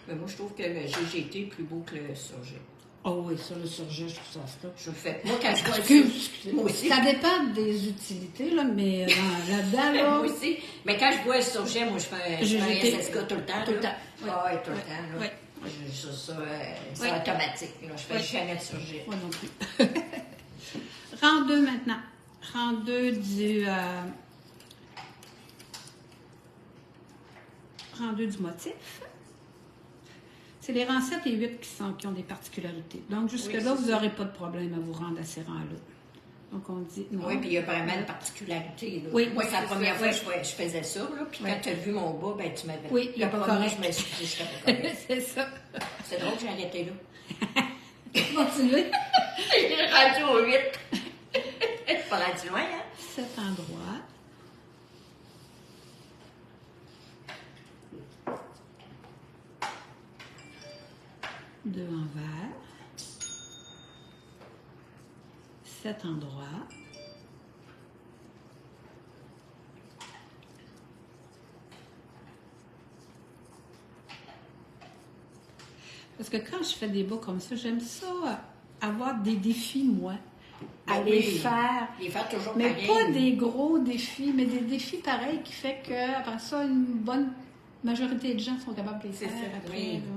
B: Mais moi, je trouve que le GGT est plus beau que le surjet.
C: Oh oui, sur le surjet, je trouve ça stop.
B: Je le fais. Moi, quand je vois
C: Excuse,
B: moi aussi.
C: ça dépend des utilités, là, mais là-dedans, là,
B: Moi aussi. Mais quand je vois le surget, moi, je fais un SSK tout le temps.
C: Tout le
B: là.
C: temps. Oui.
B: Ah ouais, tout le temps. Là.
C: Oui.
B: C'est
C: Oui.
B: automatique. Là. Je fais
C: Oui.
B: jamais de surjet.
C: Moi non plus. Rang 2 maintenant. Rang 2 du motif. C'est les rangs 7 et 8 qui ont des particularités. Donc, jusque-là,
A: Oui,
C: vous
A: c'est
C: n'aurez pas de problème à vous rendre à ces rangs-là. Donc, on dit non.
B: Oui, puis il y a vraiment une particularité. Là.
C: Oui,
B: Moi, c'est la
A: c'est
B: première
A: ça,
B: fois que je faisais ça. Là, puis
C: Oui.
B: quand tu as vu mon bas, ben, tu m'avais.
C: Oui, il est
B: Le
C: pas
B: premier,
C: correct.
B: je me suis dit, je serais pas correct.
C: C'est ça.
B: C'est drôle que j'ai arrêté là.
C: Continuez.
B: J'ai rendu au 8. Pas rendu loin, hein?
C: 7 endroits. Deux envers. 7 endroits. Parce que quand je fais des bas comme ça, j'aime ça, avoir des défis, moi, à
B: Ben
C: les
B: oui.
C: faire.
B: Les faire toujours
C: Mais
B: pareil.
C: pas des gros défis, mais des défis pareils qui fait que après ça, une bonne majorité de gens sont capables de les
A: C'est
C: faire
A: ça,
C: après.
B: oui.
C: là.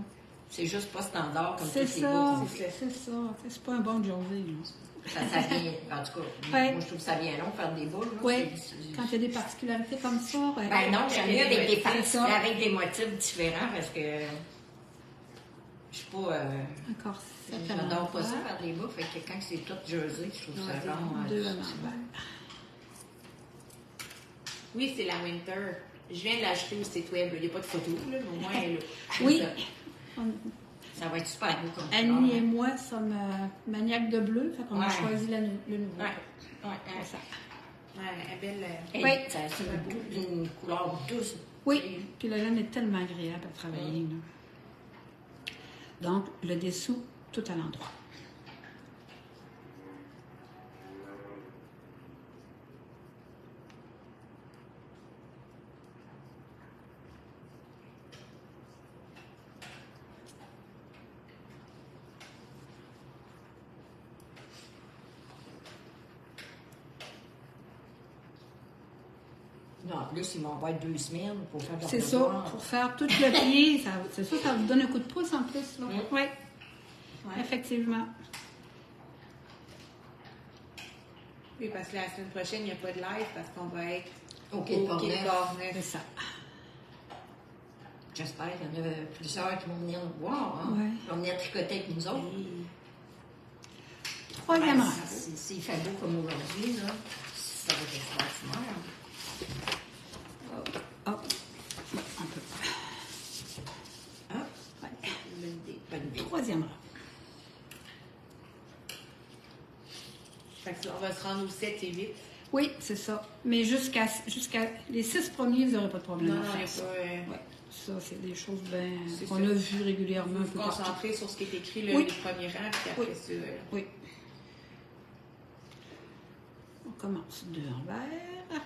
B: C'est juste pas standard comme
C: C'est
B: tous les
C: ça,
B: bas.
C: c'est ça. C'est pas un bon jersey.
B: Ça vient, en tout cas,
C: Ouais.
B: moi je trouve ça vient long faire des boules. là.
C: Oui,
B: C'est-
C: quand il y a des particularités comme ça. Ouais.
B: Ben non, j'aime mieux avec des
C: C'est ça.
B: avec des motifs différents parce que je suis pas.
C: Encore 7
B: J'adore pas ça faire des bas, fait que quand c'est tout jersey, je trouve ça long.
C: Deux à
B: c'est-
C: l'envers.
A: Oui, c'est la Winter. Je viens de l'acheter au site web. Il n'y a pas de photo, là, mais au moins, elle est là.
C: Oui.
A: Ça.
B: Ça va être super beau comme
C: Annie
B: couleur.
C: et moi sommes maniaques de bleu, fait qu'on a
B: Ouais.
C: choisi le nouveau.
B: Ouais. Ouais,
C: C'est ça.
A: Ouais, elle est belle.
B: Et
C: Oui.
B: ça, c'est une couleur douce.
C: Oui, puis le laine est tellement agréable à travailler. Là. Donc, le dessous, tout à l'endroit.
B: Non, en plus, ils vont avoir 2 semaines pour faire leur
C: C'est ça,
B: devoir.
C: pour faire tout le pied. C'est ça, ça vous donne un coup de pouce en plus. Là.
B: Mm.
C: Oui,
B: Ouais.
C: effectivement.
A: Oui, parce que la semaine prochaine, il n'y a pas de live parce qu'on va être
B: Au
A: au
B: Quai de
A: Quai de
B: Portneuf.
A: Portneuf.
C: C'est ça.
B: J'espère qu'il y en a plusieurs qui vont venir nous voir. Hein?
C: Ouais.
B: Ils vont venir tricoter avec nous autres.
A: Oui.
C: Troisième rang.
B: S'il fait beau comme aujourd'hui, là, ça va être extraordinaire.
C: Oh, un peu.
B: Hein?
C: Ouais.
B: Bonne idée. Bonne idée.
C: Troisième rang.
A: Fait que on va se rendre au 7 et 8.
C: Oui, c'est ça. Mais jusqu'à les 6 premiers, vous n'aurez pas de problème
A: Non,
C: à
A: il
C: faire
A: n'y a
C: ça.
A: pas.
C: Ouais. Ça, c'est des choses bien
A: C'est
C: qu'on
A: ça.
C: a vues régulièrement un
A: Vous
C: peu
A: vous
C: partout.
A: concentrer sur ce qui est écrit
C: Oui.
A: les premiers rangs, puis après
C: Oui.
A: ça.
C: Oui. On commence 2 envers.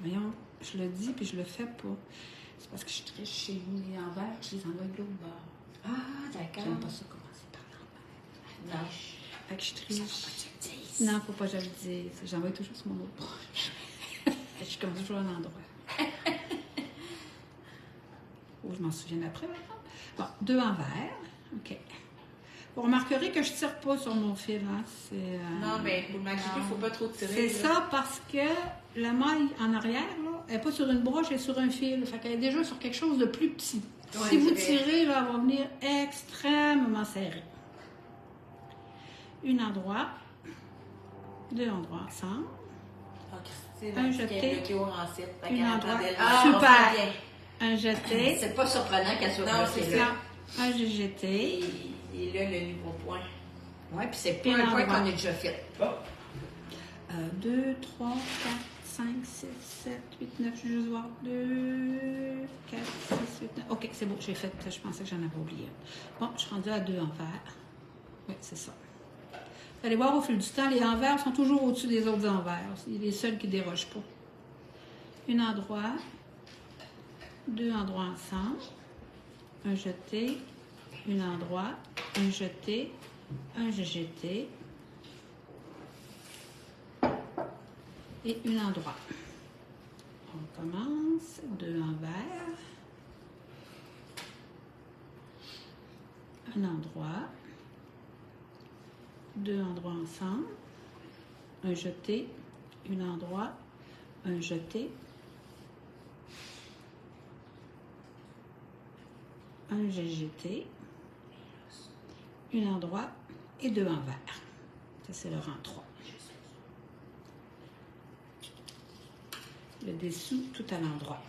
C: Voyons, je le dis puis je le fais pas. C'est parce que je triche chez nous les envers, je les envoie de l'autre bord.
B: Ah, d'accord.
C: J'aime pas ça commencer par l'envers.
B: Non.
C: Fait que je
B: Ça,
C: triche.
B: faut que tu le dises.
C: Non, faut pas que je le dise. J'envoie toujours sur mon autre bord. Je commence toujours à un endroit. Ou je m'en souviens après, par exemple. Bon, 2 envers. OK. Vous remarquerez que je ne tire pas sur mon fil. Hein.
A: Non, mais pour le match, il ne faut pas trop tirer.
C: C'est
A: là.
C: ça parce que la maille en arrière, là, elle n'est pas sur une broche, elle est sur un fil. Fait qu'elle est déjà sur quelque chose de plus petit.
A: Ouais,
C: Si vous
A: c'est vrai.
C: tirez, là, elle va venir extrêmement serrée. Une endroit, 2 endroits ensemble.
A: Oh, Christine,
C: Un
A: elle
C: jeté.
A: est bloquée au rang 7. Fait
C: Une
A: qu'elle
C: endroit.
A: attendait le-
C: Ah,
A: on
C: super.
A: sent bien.
C: Un jeté.
B: C'est pas surprenant qu'elle soit
A: Non,
B: bloquée
A: c'est
B: là.
C: Non, un jeté.
A: Et là, le nouveau point.
B: Oui, puis c'est pas
C: Une
B: un point
C: endroit.
B: qu'on a déjà fait.
C: 2, 3, 4, 5, 6, 7, 8, 9. Je vais juste voir. 2, 4, 6, 8, 9. OK, c'est bon, j'ai fait. Je pensais que j'en avais oublié. Bon, je suis rendue à 2 envers. Oui, c'est ça. Vous allez voir au fil du temps, les envers sont toujours au-dessus des autres envers. C'est les seuls qui ne dérogent pas. Une endroit. 2 endroits ensemble. Un jeté. Une endroit. Un jeté. Un jeté. Et une endroit. On commence. 2 envers. Un endroit. 2 endroits ensemble. Un jeté. Une endroit. Un jeté. Un jeté. Une endroit et 2 envers. Ça, c'est le rang 3. Le dessous tout à l'endroit.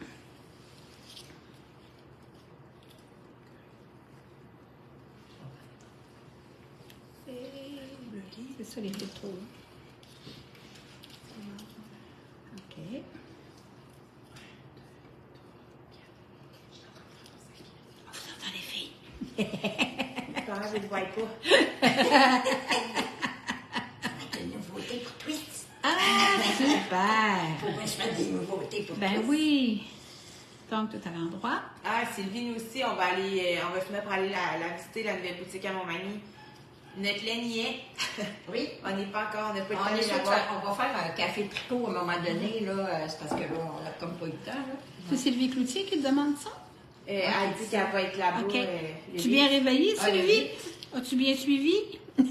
C: C'est ça les photos. OK. On vous entend les filles.
A: Pas grave, je ne vois pas.
B: On a des nouveautés pour Twix.
C: Ah, super!
B: Faut bien se mettre des nouveautés pour
C: Ben
B: Twix.
C: oui. Donc, tout à l'endroit.
A: Ah, Sylvie, nous aussi, on va finir par aller la visiter, la nouvelle boutique à Montmagny. Notre laine y est.
B: Oui.
A: On n'est pas encore, on n'a pas le temps
B: On est
A: de
B: sûr
A: la voir.
B: qu'on va faire un café tricot à un moment donné, là. C'est parce que là, on n'a comme pas eu le temps, là.
C: C'est Sylvie Cloutier qui te demande ça?
A: Elle dit qu'elle va être là-bas.
C: OK.
A: le
C: Tu bien
A: huit.
C: réveillé,
A: Ah, le
C: Sylvie?
A: huit.
C: As-tu bien suivi?
A: Elle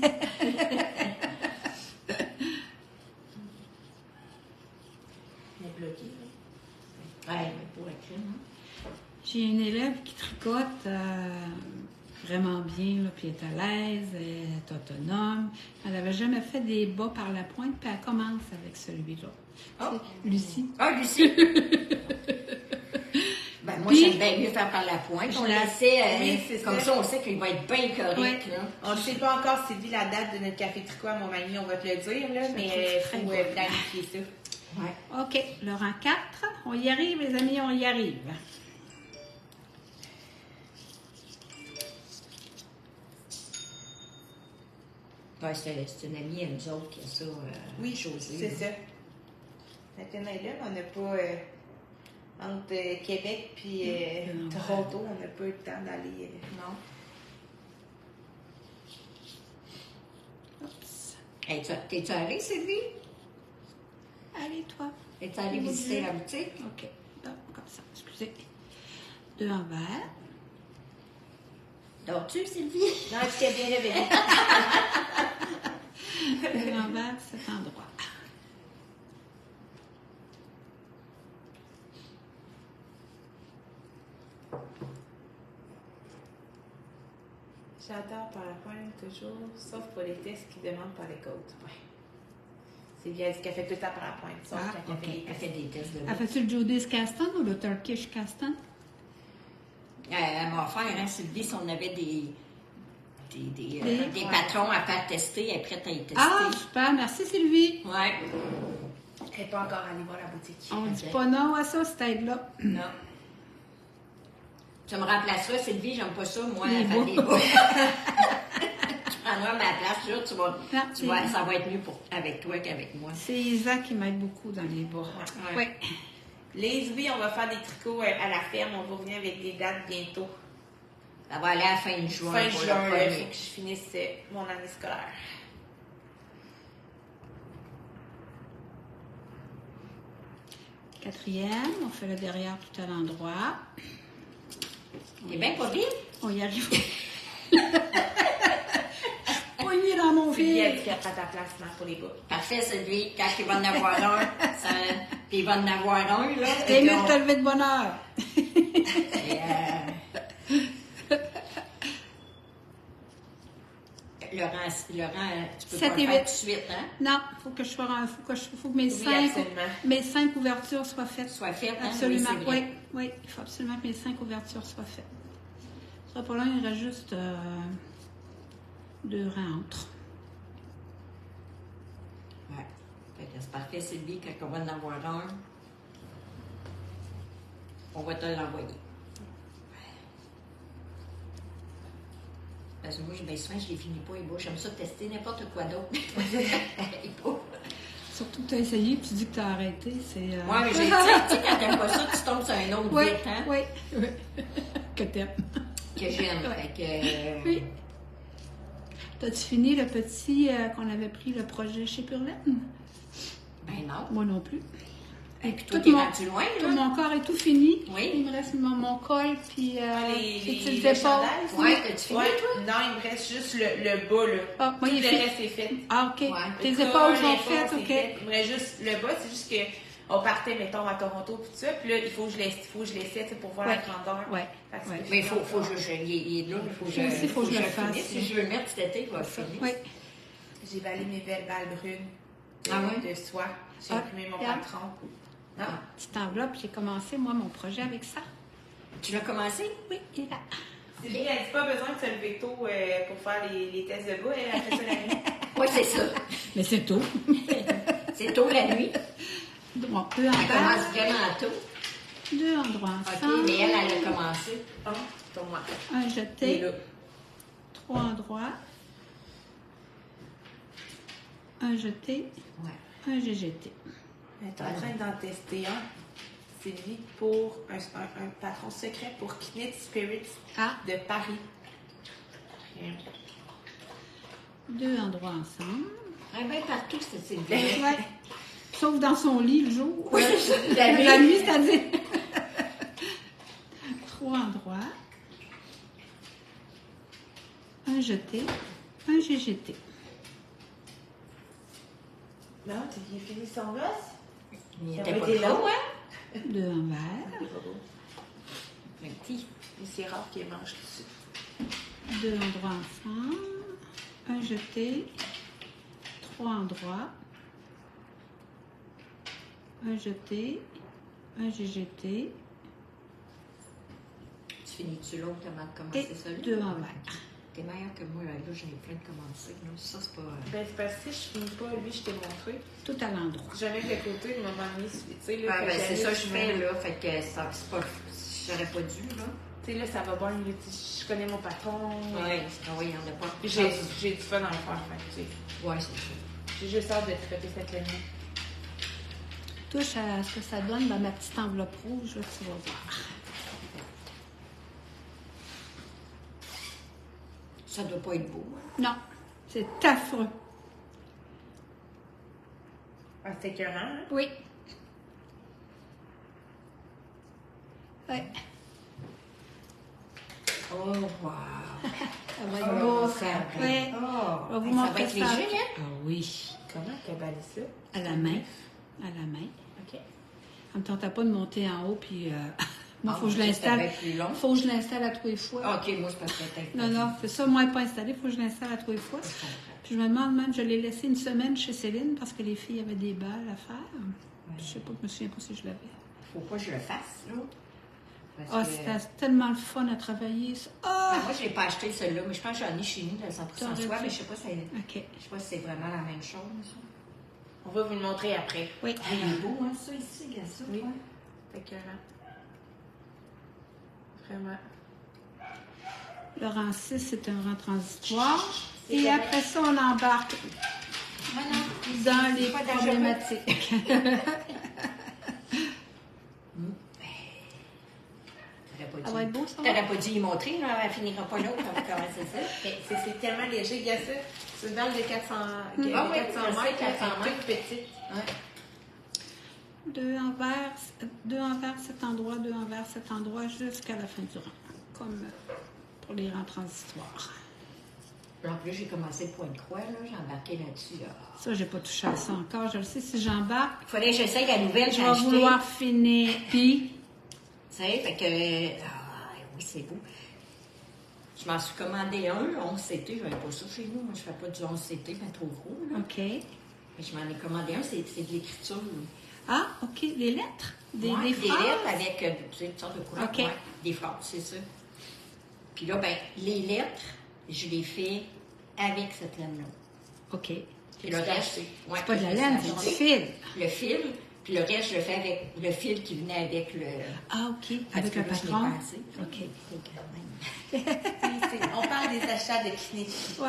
A: est bloquée.
B: Ouais, mais pour écrire, hein.
C: J'ai une élève qui tricote vraiment bien, là, puis elle est à l'aise, elle est autonome. Elle n'avait jamais fait des bas par la pointe, puis elle commence avec celui-là.
B: Oh.
C: C'est Lucie.
B: Ah, Lucie! Ben, moi,
C: Puis-
B: j'aime bien mieux faire par la pointe.
C: Je
B: On
C: la-
B: laissait,
A: Oui, c'est
B: comme
A: ça.
B: ça, on sait qu'il va être bien correct,
C: Ouais.
B: là.
A: On ne sait pas encore, Sylvie, la date de notre café tricot à Montmagny, on va te le dire, là, mais il
C: très
A: faut
C: bon.
A: planifier ça.
B: Ouais.
C: OK, le rang 4. On y arrive, les amis, on y arrive.
B: Ouais, c'est une amie à nous autres qui a ça,
A: Oui,
B: Josée.
A: c'est ça. Maintenant, là, on n'a pas... entre Québec et
C: Non.
A: Toronto, on n'a pas eu le temps d'aller...
B: Non.
C: Oups.
B: Hey, t'es-tu allée, Sylvie?
C: Allez, toi.
B: Es-tu allé visiter la boutique?
C: OK. Donc, comme ça. Excusez. 2 envers.
B: Dors-tu, Sylvie?
A: Non, je t'ai bien réveillée.
C: 2 envers cet endroit.
A: J'adore PowerPoint toujours, sauf pour les tests qui demandent par les codes. Ouais. C'est bien ce qu'elle fait tout le temps PowerPoint, sauf quand elle fait les
B: Elle fait des tests de
C: Elle fait-tu le Judy's Caston ou le Turkish Caston?
B: Elle m'a offert, hein, Sylvie, si on avait des
C: Des
B: patrons à faire tester, elle est prête à y tester.
C: Ah, super. Merci, Sylvie.
B: Ouais.
A: Elle n'est pas encore allée voir la boutique.
C: On ne dit pas non à ça, cette aide-là.
B: Non. Tu me remplaceras, Sylvie, j'aime pas ça, moi,
C: Les
B: faire
C: bas.
B: des bas. Tu prendras ma place, sûr, tu vas, ça va être mieux avec toi qu'avec moi.
C: C'est Isa qui m'aide beaucoup dans les bas.
B: Ouais.
C: Oui.
A: Les oui, on va faire des tricots à la ferme. On va revenir avec des dates bientôt.
B: Ça va aller à la fin de juin.
A: Fin
B: pour
A: juin,
B: le
A: il
B: premier.
A: faut que je finisse mon année scolaire.
C: Quatrième, on fait le derrière tout à l'endroit.
B: T'es bien pas vite?
C: On y arrive. Poignée dans mon
A: Puis elle
C: fil.
A: dit qu'elle prend ta place là, pour les bas.
B: Parfait, Sylvie. Quand il va en avoir un, puis il va en avoir un, là.
C: T'es mieux de te lever de bonne heure.
B: Et, Laurent, tu peux
C: 7
B: pas
C: et
B: le faire
C: 8.
B: tout de suite, hein?
C: Non, faut que mes
A: Oui,
C: 5
A: absolument.
C: ouvertures soient faites.
B: Soit fait, hein?
C: Absolument,
B: Oui, c'est bien.
C: oui, il faut absolument que mes 5 ouvertures soient faites. Ça sera pas long, il reste juste 2 rentres.
B: Ouais. Fait que c'est parfait, Sylvie, quand on va en avoir un, on va te l'envoyer. Parce que moi, bien souvent, je les finis pas, les bas. J'aime ça tester n'importe quoi d'autre. Les bas.
C: Surtout que tu as essayé et tu dis que tu as arrêté. C'est,
B: Ouais, mais j'ai dit, tu sais, quand t'aimes pas ça, tu tombes sur un autre
C: Oui,
B: vite, hein?
C: oui, oui. Que t'aimes.
B: Que j'aime.
C: Ouais.
B: Fait que,
C: Oui. T'as-tu fini le petit qu'on avait pris le projet chez Purlaine?
B: ben non.
C: Moi non plus.
B: Et puis toi,
C: Tout
B: t'es
C: mon-
B: rendu loin,
C: Tout
B: là.
C: mon corps est tout fini.
B: Oui.
C: Il me reste mon col puis
A: Les
C: petites
A: les
C: épaules.
A: chandails,
B: Ouais, t'as-tu fini,
A: Ouais.
B: toi?
A: Non, il me reste juste le bas, là.
C: Ah, moi,
A: Tout
C: il
A: le
C: est fait.
A: reste est fait.
C: Ah, OK.
B: Ouais.
C: Tes
A: Le
C: épaules
A: col,
C: sont
A: l'épaule,
C: faites,
A: c'est
C: OK.
A: fait. Il me reste juste le bas, c'est juste qu'on partait, mettons, à Toronto, tout ça. Puis là, il faut que je l'essaie, tu sais, pour voir
C: Ouais.
A: la grandeur.
C: Ouais.
A: Parce que
C: Ouais.
B: Mais il faut que il est là, il faut que
C: Moi aussi, faut que je le fasse.
B: finisse. Si je veux le mettre cet été, il va le finir.
C: Oui.
A: J'ai valé mes belles balles brunes
B: Ah ouais?
A: de soie. J'ai
C: Ah,
A: imprimé mon
C: regarde.
A: patron.
C: Ah, petite enveloppe, j'ai commencé, moi, mon projet avec ça.
B: Tu l'as commencé?
C: Oui, il est là.
A: Sylvie, elle dit pas besoin de se lever tôt pour faire les tests de bas. Elle a fait ça la nuit.
B: Oui, c'est ça.
C: Mais c'est tôt.
B: C'est tôt la nuit.
C: Bon, deux
B: Elle
C: en bas,
B: commence vraiment tôt.
C: deux endroits
B: OK,
C: ensemble.
B: mais elle a commencé.
A: Ah, pour moi.
C: Un
A: Et
C: jeté,
A: là.
C: 3 endroits. Un jeté,
B: Ouais.
C: un GGT.
A: Elle est en train d'en tester un. Sylvie, pour un patron secret pour Knit Spirits
C: Ah,
A: de Paris.
C: deux endroits ensemble.
B: Elle va partout, cette Sylvie.
C: Ouais. Sauf dans son lit le jour.
B: Oui,
C: La nuit, c'est-à-dire. 3 endroits. Un jeté, un GGT.
A: Non, il a fini son gosse?
B: Il
A: Ça
B: était
A: va
B: pas
A: être long,
B: trop, hein?
C: Deux envers.
B: Un petit.
A: Mais c'est rare qu'il mange tout ça.
C: Deux endroits ensemble. Un jeté. 3 endroits. Un jeté. Un GGT.
B: Tu finis-tu l'autre avant de
C: Et
B: commencer celui-là?
C: deux envers.
B: T'es meilleure que moi, là, j'en ai plein de commencer. là. Ça, c'est pas...
A: Ben, c'est parce que si je finis pas, lui, je t'ai montré.
C: Tout à l'endroit.
A: Jamais de côté, de moment donné, tu sais, là.
B: Ah,
A: que
B: ben, c'est
A: j'allais,
B: ça que je fais,
A: me-
B: là. Fait que ça, c'est pas... J'aurais pas dû, là.
A: Tu sais, là, ça va bien, là, je connais mon patron.
B: Ouais, il y en a pas.
A: Puis j'ai du fun à le faire, fait que, tu sais.
B: Ouais, c'est ça.
A: J'ai juste hâte de traiter cette ligne.
C: Touche à ce que ça donne dans ma petite enveloppe rouge, là, tu vas voir.
B: Ça doit pas être beau. hein.
C: Non, c'est affreux.
A: Ah, c'est écœurant, hein?
C: Oui.
B: Oh, wow!
C: Ça va être beau, ça. Oui.
B: Oh,
C: Je vais vous
B: ça
C: montrer
B: va être
C: ça.
B: léger, hein?
C: Ah oui.
A: Comment tu as balayé ça?
C: À la main. À la main.
B: OK.
C: Ça ne me tentait pas de monter en haut, puis moi, il faut que je
B: ça
C: l'installe.
B: va être plus long.
C: Faut que je l'installe à tous les fois.
B: OK, moi, c'est parce que t'as
C: Non, non, c'est ça. Moi, elle n'est pas installée. Il faut que je l'installe à tous les fois. Puis je me demande même, je l'ai laissé une semaine chez Céline parce que les filles avaient des balles à faire.
B: Ouais.
C: Je sais pas, je me souviens pas si je l'avais.
B: Faut pas que je le fasse, là. Parce
C: Ah,
B: que-
C: c'était tellement le fun à travailler, ça. Ah!
B: Moi, je n'ai pas acheté celui-là, mais je pense que j'en ai chez nous de 100%
C: T'aurais
B: soie,
C: dû.
B: mais je sais pas si
C: OK.
B: je sais pas si c'est vraiment la même chose.
A: On va vous le montrer après.
C: Oui.
B: Ah, il est beau, hein, ça, ici, regarde ça.
A: Oui.
B: toi.
A: C'est écœurant. Vraiment.
C: Le rang 6, c'est un rang transitoire.
B: C'est
C: Et
B: correct.
C: après ça, on embarque
B: Ah non,
C: dans les
B: pas d'agenda.
C: problématiques. Ça va être beau, ça?
B: T'aurais pas dû y montrer, là, elle finira pas l'autre, on va commencer ça.
A: Mais c'est tellement léger. Il y a ça. C'est une balle de 400,
B: Ah oui,
A: 400
B: je sais,
A: mètres,
B: 400
A: elle est toute petite.
C: Deux envers cet endroit, deux envers cet endroit jusqu'à la fin du rang. Comme pour les rangs transitoires.
B: En plus, j'ai commencé le point de croix, là, j'ai embarqué là-dessus. Là.
C: Ça, j'ai pas touché à ça encore. Je le sais, si j'embarque,
B: Il fallait que j'essaye la nouvelle que
C: je
B: j'ai
C: vais
B: achetée.
C: vouloir finir. Puis,
B: Tu sais, fait que... Ah, oui, c'est beau. Je m'en suis commandé un, 11 CT, je n'avais pas ça chez nous. Moi, je fais pas du 11 CT, mais trop gros, là.
C: OK.
B: Mais je m'en ai commandé un, c'est de l'écriture.
C: Ah, OK. Les lettres? Des
B: Ouais, des
C: phrases?
B: lettres avec tu sais, toutes sortes de couleurs.
C: OK.
B: Ouais, des phrases, c'est ça. Puis là, ben, les lettres, je les fais avec cette laine-là.
C: OK.
B: Puis le reste, ouais,
C: C'est pas de la
B: je
C: laine,
B: fais
C: c'est du fil.
B: le fil, puis le reste, je le fais avec le fil qui venait avec le...
C: Ah, OK.
B: parce
C: Avec
B: que
C: le
B: là, je l'ai
C: patron.
B: pas assez.
C: OK.
B: Fait que, ouais.
A: On parle des achats de clinique.
C: Wow.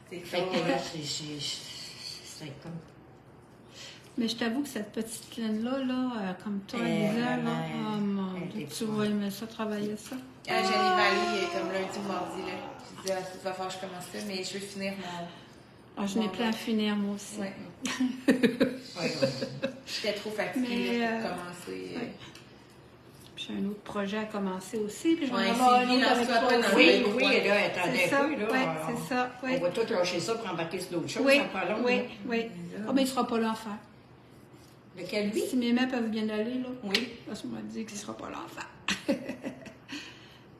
A: C'est
B: Fait que là, c'est comme...
C: Mais je t'avoue que cette petite laine-là, là, comme toi,
B: Elle,
C: Lisa, là,
B: vraiment,
C: oh mon
B: elle
C: Dieu,
B: était
C: tu vas aimer ça, travailler ça.
A: Je l'ai balayé comme lundi ou mardi. Là. Je disais, il va falloir que je commence ça, mais je veux finir mon.
C: Ah, je n'ai plein à finir, moi aussi.
A: Ouais.
B: Ouais,
A: J'étais trop fatiguée
C: Mais,
A: là, pour commencer.
C: ouais. Puis j'ai un autre projet à commencer aussi, puis je vais
A: Ouais,
C: en avoir
A: Sylvie,
C: un autre avec
A: lance-toi
C: toi
A: pas
C: aussi.
A: dans
B: Oui,
A: le
B: oui,
A: coin.
B: là, attendez
C: C'est
B: un
C: ça,
B: peu, là.
C: oui, c'est ça, oui.
B: On va tout lâcher ça pour embarquer sur d'autres choses,
C: Oui,
B: ça pas long.
C: oui,
B: là.
C: oui. Ah, mais il ne sera pas là en faire.
B: Lequel, lui?
C: Si mes mains peuvent bien aller, là,
B: Oui,
C: parce qu'on m'a dit qu'il ne sera pas là en faire.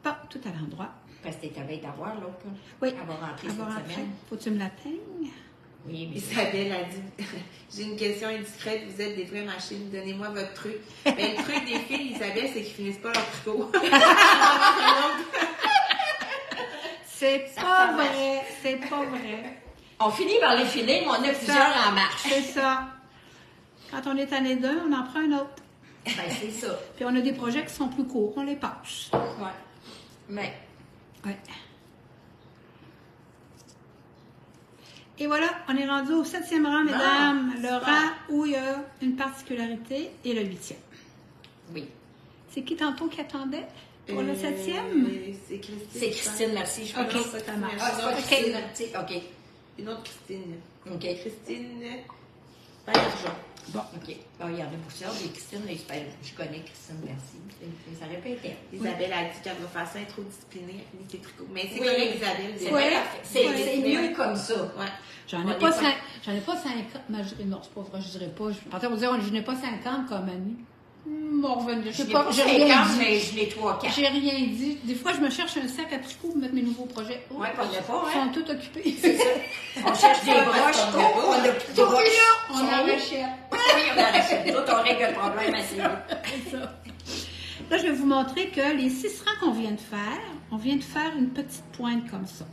C: Bon, tout à l'endroit.
B: parce que t'avais d'avoir l'autre, là.
C: Oui.
B: Elle va rentrer
C: Avoir
B: cette
C: après.
B: semaine.
C: Faut que tu me la peignes?
B: Oui, mais
A: Isabelle a dit j'ai une question indiscrète, vous êtes des vraies machines, donnez-moi votre truc. Mais le truc des filles, Isabelle, c'est qu'ils finissent pas leur tricot.
C: C'est
B: Ça
C: pas
B: marche.
C: vrai, c'est pas vrai.
B: on finit par les finir, mais on a plusieurs en marche.
C: C'est ça. Quand on est année 2, on en prend un autre.
B: Ben, c'est ça.
C: Puis on a des projets qui sont plus courts, on les passe.
B: Ouais. Mais,
C: Ouais. Et voilà, on est rendu au 7e rang, mesdames. Le
B: super.
C: rang où il y a une particularité et le 8e.
B: oui.
C: C'est qui tantôt qui attendait pour le 7e?
A: C'est Christine.
B: C'est Christine, merci. Je
C: Ok,
B: pense.
C: ça marche.
B: Ah, c'est pas
C: Ok.
B: Christine, merci. OK.
A: Une autre Christine.
B: OK.
A: Christine Bergeron.
C: Bon.
B: OK. Bon, il y en a plusieurs. Des Christine, là, je connais Christine, merci. Ça répète.
A: Isabelle a dit qu'elle va faire ça, elle est trop disciplinée, elle finit ses tricots. Mais c'est
B: Oui.
A: correct, Isabelle.
B: C'est
C: Ouais.
B: bien parfait. C'est
C: Ouais.
B: c'est mieux comme ça.
A: Ouais.
C: J'en
B: On
C: ai
B: est
C: pas
B: pas-
C: 5. J'en ai pas 50. Mais je dirais, non, c'est pas vrai, je dirais pas. Je partais pour dire, je n'ai pas 50 comme Annie. Bon, revenir.
B: Je
C: Je sais
B: n'ai
C: pas,
B: pas
C: j'ai rien
B: 50,
C: dit.
B: mais je l'ai 3-4.
C: J'ai rien dit. Des fois, je me cherche un sac à tricot pour mettre mes nouveaux projets. Oh,
B: Ouais, qu'on n'a pas,
C: ils
B: hein?
C: sont tous occupés.
B: On cherche des broches.
A: qu'on n'a pas.
B: On a plus de broches.
C: On en rachète.
B: Oui, on en rachète. Nous autres, on règle le problème assez vite.
C: C'est ça. Là, je vais vous montrer que les 6 rangs qu'on vient de faire, on vient de faire une petite pointe comme ça,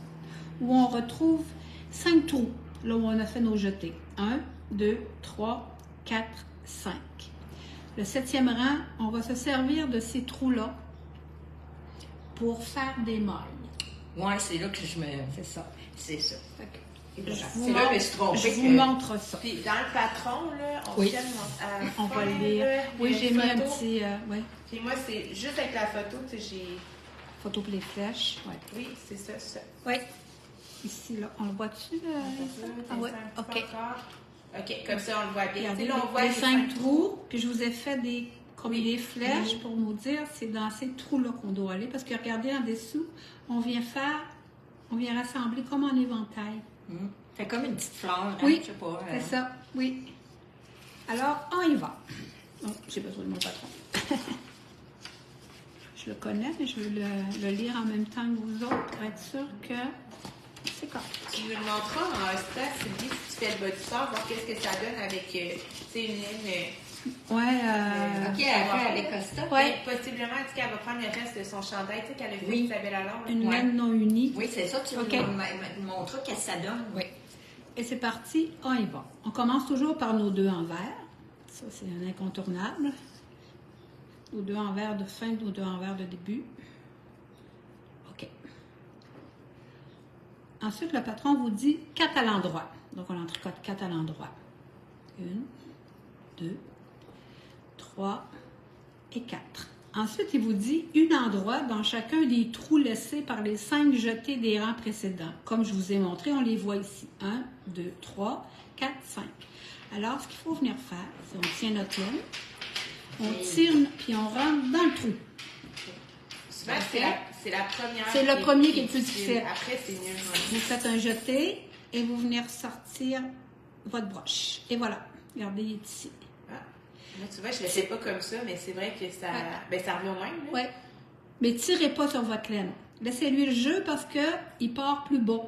C: où on retrouve 5 trous, là où on a fait nos jetés. 1, 2, 3, 4, 5. Le 7e rang, on va se servir de ces trous-là pour faire des mailles.
B: Ouais, c'est là que je me.
C: C'est ça.
B: C'est ça.
C: Fait que
B: Et
C: je
B: voilà.
C: vous
B: C'est là que je me
C: montre-
B: suis trompée.
C: je vous
B: que-
C: montre ça.
A: Puis dans le patron, là, on
C: Oui.
A: tient à
C: On va le
A: faire,
C: lire.
A: là,
C: Oui,
A: une
C: j'ai mis un
A: photo.
C: petit... ouais,
A: Puis moi, c'est juste avec la photo, tu sais, j'ai.
C: photo pour les flèches. Ouais.
A: Oui, c'est ça, ça.
C: Oui. Ici, là, on le voit-tu? Ah oui, OK.
A: OK, comme ça, on le voit bien. Tu
C: Regardez
A: sais, là, on voit
C: les
A: les
C: 5 trous, puis je vous ai fait des comme des flèches pour nous dire c'est dans ces trous-là qu'on doit aller. Parce que regardez en dessous, on vient rassembler comme en éventail.
B: C'est comme une petite fleur, hein,
C: Oui,
B: je sais pas.
C: c'est ça, oui. Alors, on y va. Oh, j'ai besoin de mon patron. Je le connais, mais je veux le lire en même temps que vous autres pour être sûr que c'est correct.
A: Tu nous le montreras en stress, Sylvie, si tu fais le bas du sort, voir qu'est-ce que ça donne avec, tu sais, une ligne.
C: Ouais,
B: OK, elle fait avec Costa.
C: Ouais.
A: Possiblement, est-ce qu'elle va prendre le reste de son chandail, tu sais, qu'elle a fait
B: Oui.
A: Isabelle Allard.
C: une laine non unie.
B: Oui, c'est ça, tu
C: OK.
B: me montres qu'est-ce que ça donne.
C: Oui. Et c'est parti, on y va. On commence toujours par nos 2 envers. Ça, c'est un incontournable. Nos 2 envers de fin, nos 2 envers de début. OK. Ensuite, le patron vous dit 4 à l'endroit. Donc, on entrecote 4 à l'endroit. 1, 2, 3 et 4. Ensuite, il vous dit un endroit dans chacun des trous laissés par les 5 jetés des rangs précédents. Comme je vous ai montré, on les voit ici. 1, 2, 3, 4, 5. Alors, ce qu'il faut venir faire, c'est on tient notre laine, on tire, puis on rentre dans le trou.
A: Souvent, c'est la première.
C: C'est le premier qui est plus difficile.
A: Après, c'est mieux.
C: Vous faites un jeté et vous venez ressortir votre broche. Et voilà. Regardez, il est ici.
A: Moi, tu vois, je ne le fais pas comme ça, mais c'est vrai que ça, ça revient au même.
C: Oui. Mais tirez pas sur votre laine. Laissez-lui le jeu parce qu'il part plus bas.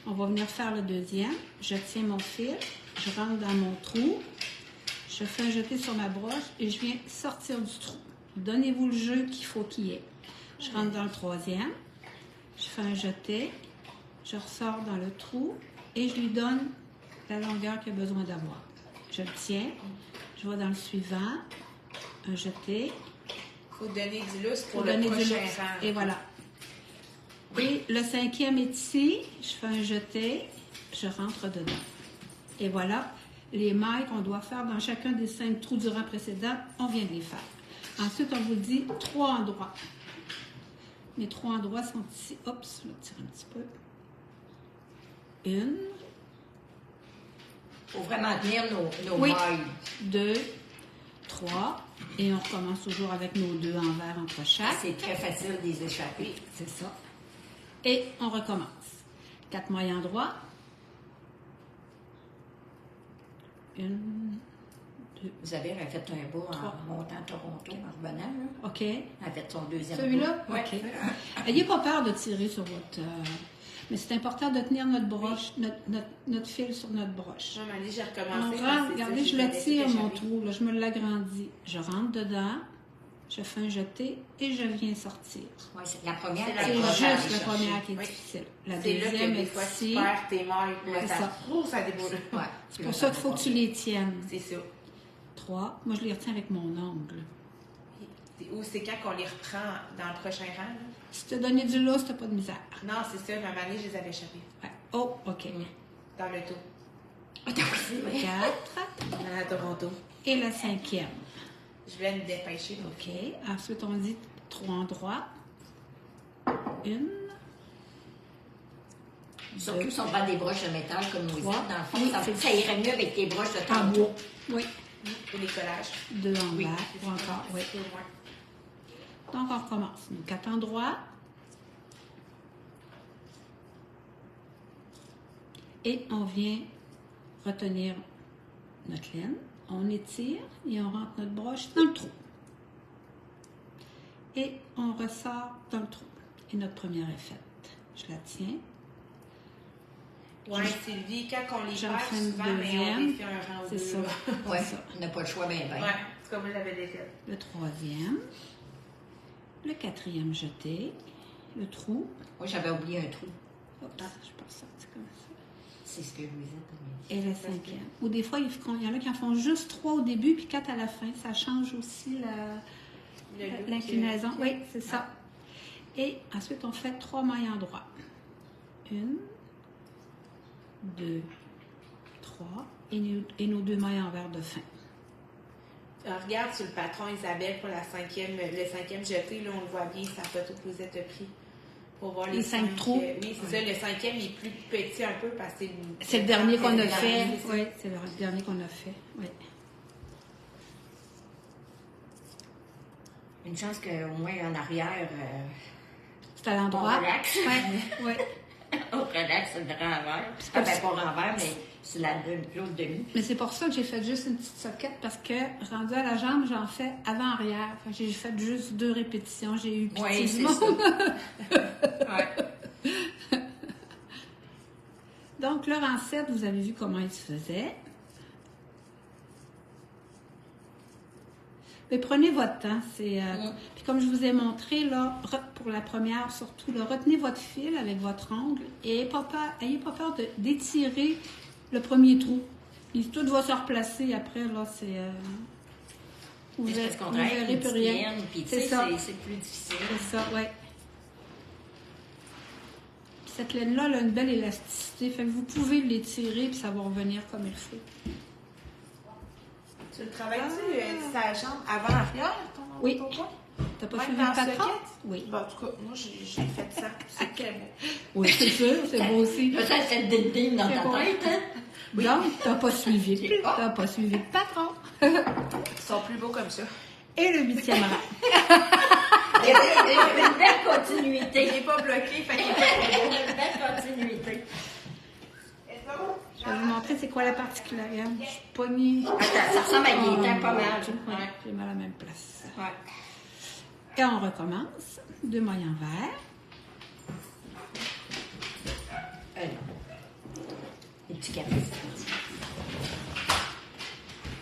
C: On va venir faire le deuxième. Je tiens mon fil, je rentre dans mon trou, je fais un jeté sur ma broche et je viens sortir du trou. Donnez-vous le jeu qu'il faut qu'il y ait. Je rentre dans le troisième, je fais un jeté, je ressors dans le trou et je lui donne la longueur qu'il a besoin d'avoir. Je le tiens, je vais dans le suivant, un jeté.
A: Il faut donner du lousse pour
C: Pour
A: le
C: donner du
A: prochain
C: lousse.
A: rang.
C: Et voilà. Et le cinquième est ici. Je fais un jeté. Je rentre dedans. Et voilà. Les mailles qu'on doit faire dans chacun des 5 trous du rang précédent, on vient de les faire. Ensuite, on vous dit 3 endroits. Les 3 endroits sont ici. Oups, je vais tirer un petit peu. 1.
B: Il faut vraiment tenir nos
C: Oui.
B: mailles.
C: 2, 3. Et on recommence toujours avec nos 2 envers entre chaque.
B: C'est très facile de les échapper.
C: C'est ça. Et on recommence. 4 mailles endroits. 1, 2.
B: Isabelle a fait un beau
C: Trois.
B: en montant à Toronto, en revenant. Là.
C: OK.
B: Elle a fait son deuxième
C: Celui-là?
B: beau. Ouais.
C: OK. Ayez pas peur de tirer sur votre... mais c'est important de tenir notre broche, notre fil sur notre broche.
A: Non, mais j'ai
C: On
A: recommencé.
C: rentre, regardez, je le tire, mon trou. Là, je me l'agrandis. Je rentre dedans, je fais un jeté et je viens sortir.
B: Ouais, c'est la première.
A: C'est la
C: C'est
A: première.
C: juste la première qui est
A: Oui.
C: difficile. La
A: C'est là que
C: deuxième
A: des
C: est
A: fois, tu
C: ici.
A: perds tes mailles. Puis là,
C: C'est
A: ça,
C: ça.
A: ça déboule.
B: Ouais.
C: C'est pour ça qu'il faut que tu les tiennes.
A: C'est ça.
C: 3. Moi, je les retiens avec mon ongle.
A: Ou c'est quand qu'on les reprend dans le prochain rang. Là.
C: Si tu as donné du lousse, tu n'as pas de misère.
A: Non, c'est ça. Ma année, je les avais échappés.
C: Ouais. Oh, OK.
A: Dans le taux.
B: Ah, c'est vrai.
C: 4.
A: À Toronto.
C: Et la cinquième.
A: Je voulais me dépêcher.
C: OK. Ensuite, on dit 3 endroits. 1.
B: Surtout si on prend des broches de métal comme nous
C: Trois.
B: autres, dans le fond,
C: Oui,
B: ça irait mieux avec tes broches de
C: En
B: tantôt.
C: bois. Oui.
A: Pour les collages.
C: 2 envers.
A: Oui.
C: Ou encore. Oui.
A: C'est moins.
C: Donc, on recommence. 4 endroits. Et on vient retenir notre laine. On étire et on rentre notre broche dans le trou. Et on ressort dans le trou. Et notre première est faite. Je la tiens.
A: Oui, Sylvie, quand on les
C: J'en
A: perd
C: fais une
A: souvent, mais on
C: deuxième.
A: les fait un rang ou
C: C'est
A: deux.
C: ça.
A: là.
B: Ouais,
C: C'est ça.
B: on n'a pas le choix bien, bien.
A: Ouais, c'est comme je l'avais déjà.
C: Le troisième. Le quatrième jeté. Le trou.
B: Moi, j'avais oublié un trou.
C: Oups, je pense ça, c'est comme ça.
B: C'est ce que je vous ai dit.
C: Et le cinquième. Ou des fois, il y en a qui en font juste 3 au début, puis 4 à la fin. Ça change aussi l'inclinaison. Oui, c'est ça. Et ensuite, on fait 3 mailles endroits. 1, 2, 3. Et nos 2 mailles envers de fin.
A: Regarde sur le patron Isabelle pour le cinquième jeté, là, on le voit bien, sa photo que vous êtes pris. Pour voir
C: Les 5 trous.
A: Oui, c'est ça. Le cinquième est plus petit un peu parce que
C: C'est le dernier qu'on a
A: c'est le
C: fait.
A: dernier, c'est ça.
C: Oui, c'est le dernier qu'on a fait. Oui.
B: Une chance qu'au moins en arrière,
C: C'est à l'endroit.
B: on relaxe.
C: Oui, oui.
B: On relaxe le renvers. Ah, ben, pas renvers, mais c'est l'autre demi.
C: Mais c'est pour ça que j'ai fait juste une petite soquette parce que rendu à la jambe, j'en fais avant-arrière. Enfin, j'ai fait juste 2 répétitions. J'ai eu pitié
B: Oui,
C: du
B: c'est
C: monde.
B: ça. Ouais.
C: Donc, le rang 7, vous avez vu comment il se faisait. Mais prenez votre temps. Puis comme je vous ai montré, là, pour la première surtout, là, retenez votre fil avec votre ongle et ayez pas peur d'étirer le premier trou. Tout va se replacer après. Là, vous verrez plus rien.
B: C'est ça. C'est plus difficile.
C: C'est ça, oui. Cette laine-là elle a une belle élasticité. Fait que vous pouvez l'étirer et ça va revenir comme il faut.
A: Tu le travailles-tu, sa jambe avant-arrière?
C: Oui.
A: Ton
C: T'as pas
A: même
C: suivi
A: dans
C: le patron?
A: socket?
C: Oui.
A: Bon, en tout cas, moi, j'ai fait ça. C'est très beau.
C: Oui, c'est sûr, c'est beau aussi.
B: Peut-être c'est le ding dans
C: C'est
B: ta
C: bon.
B: tête, hein?
C: Oui. Donc, t'as pas suivi. T'as pas suivi le patron.
A: Ils sont plus beaux comme ça.
C: Et le 8e rang.
B: Il y a une belle continuité.
A: Il n'est pas bloqué, fait qu'il est pas
B: Il y a une belle continuité.
C: Je vais vous montrer c'est quoi la particularité. Je suis pognée.
B: Attends, ça ressemble à des temps pas mal.
C: Ouais,
B: Ouais.
C: j'ai mal à la même place.
B: Ouais.
C: Et on recommence. 2 mailles envers.
B: Les petits capes.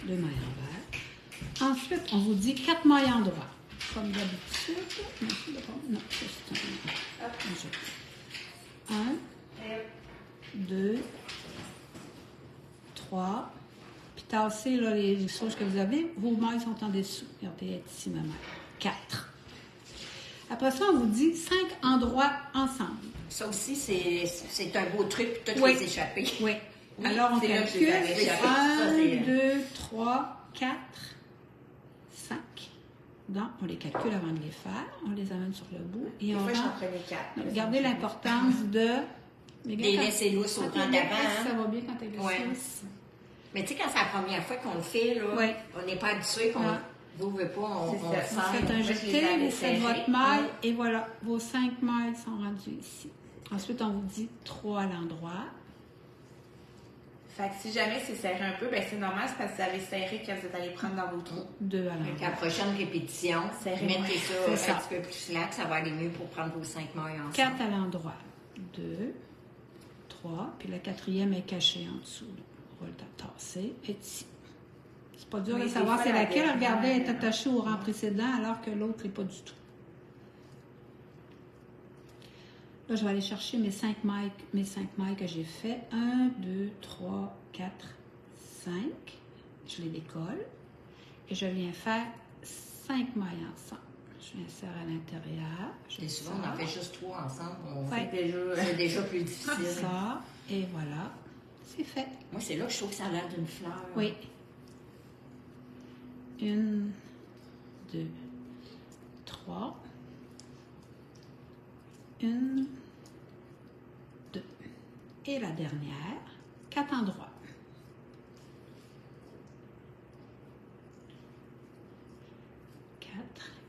C: 2 mailles envers. Ensuite, on vous dit 4 mailles en droit. Comme d'habitude. Non, c'est un. 1, 2, 3. Puis tassez là, les choses que vous avez. Vos mailles sont en dessous. Regardez, ici ma maille. 4. Après ça, on vous dit 5 endroits ensemble.
B: Ça aussi, c'est un beau truc pour toutes
C: Oui.
B: les échapper.
C: Oui.
B: Oui,
C: Alors, on
B: c'est là que je
C: calcule.
B: les avais échappés.
C: 1, 2, 3, 4, 5. Donc, on les calcule avant de les faire. On les amène sur le bout. Et
A: Des
C: on
A: fois, j'en
C: rentre.
A: prenais 4.
C: Regardez l'importance de...
B: Les laisser lousses au
C: quand
B: rang
C: t'es
B: d'avant.
C: laisse,
B: Hein?
C: Ça va bien quand t'es laisse
B: Ouais.
C: lousse.
B: Mais tu sais, quand c'est la première fois qu'on le fait, là,
C: Ouais.
B: on n'est pas habitué qu'on
C: Ouais.
B: n'ouvre pas, on
A: C'est ça.
B: le
C: Vous
B: serre.
C: faites un
A: Moi, je les
C: jeté,
A: avais
C: vous faites
A: serrés.
C: votre maille et voilà, vos 5 mailles sont rendues ici. Ensuite, on vous dit 3 à l'endroit.
A: Fait que si jamais c'est serré un peu, ben c'est normal, c'est parce que vous avez serré quand vous êtes allé prendre dans vos trous.
C: 2 à
B: Fait qu'à
C: l'endroit.
B: la prochaine répétition,
A: Serrez
B: mettez
A: moins.
C: C'est
B: ça
C: ça.
B: un petit peu plus slack, ça va aller mieux pour prendre vos 5 mailles ensemble.
C: 4 à l'endroit. 2, 3, puis la 4e est cachée en dessous. Là. On va le tasser. Et ici. C'est pas dur
A: Oui,
C: de
A: des
C: savoir
A: fois,
C: c'est
A: la
C: laquelle.
A: dernière,
C: Regardez, elle est attachée au rang précédent alors que l'autre n'est pas du tout. Là, je vais aller chercher mes 5 mailles que j'ai fait. 1, 2, 3, 4, 5. Je les décolle. Et je viens faire 5 mailles ensemble. Je viens serrer à l'intérieur. Je
B: Et souvent, on en
C: sors.
B: fait juste 3 ensemble.
C: Ouais.
B: C'est déjà plus difficile.
C: Ça, et voilà. C'est fait.
B: Moi, c'est là que je trouve que ça a l'air d'une fleur.
C: Oui. 1, 2, 3. 1, 2. Et la dernière, 4 endroits. 4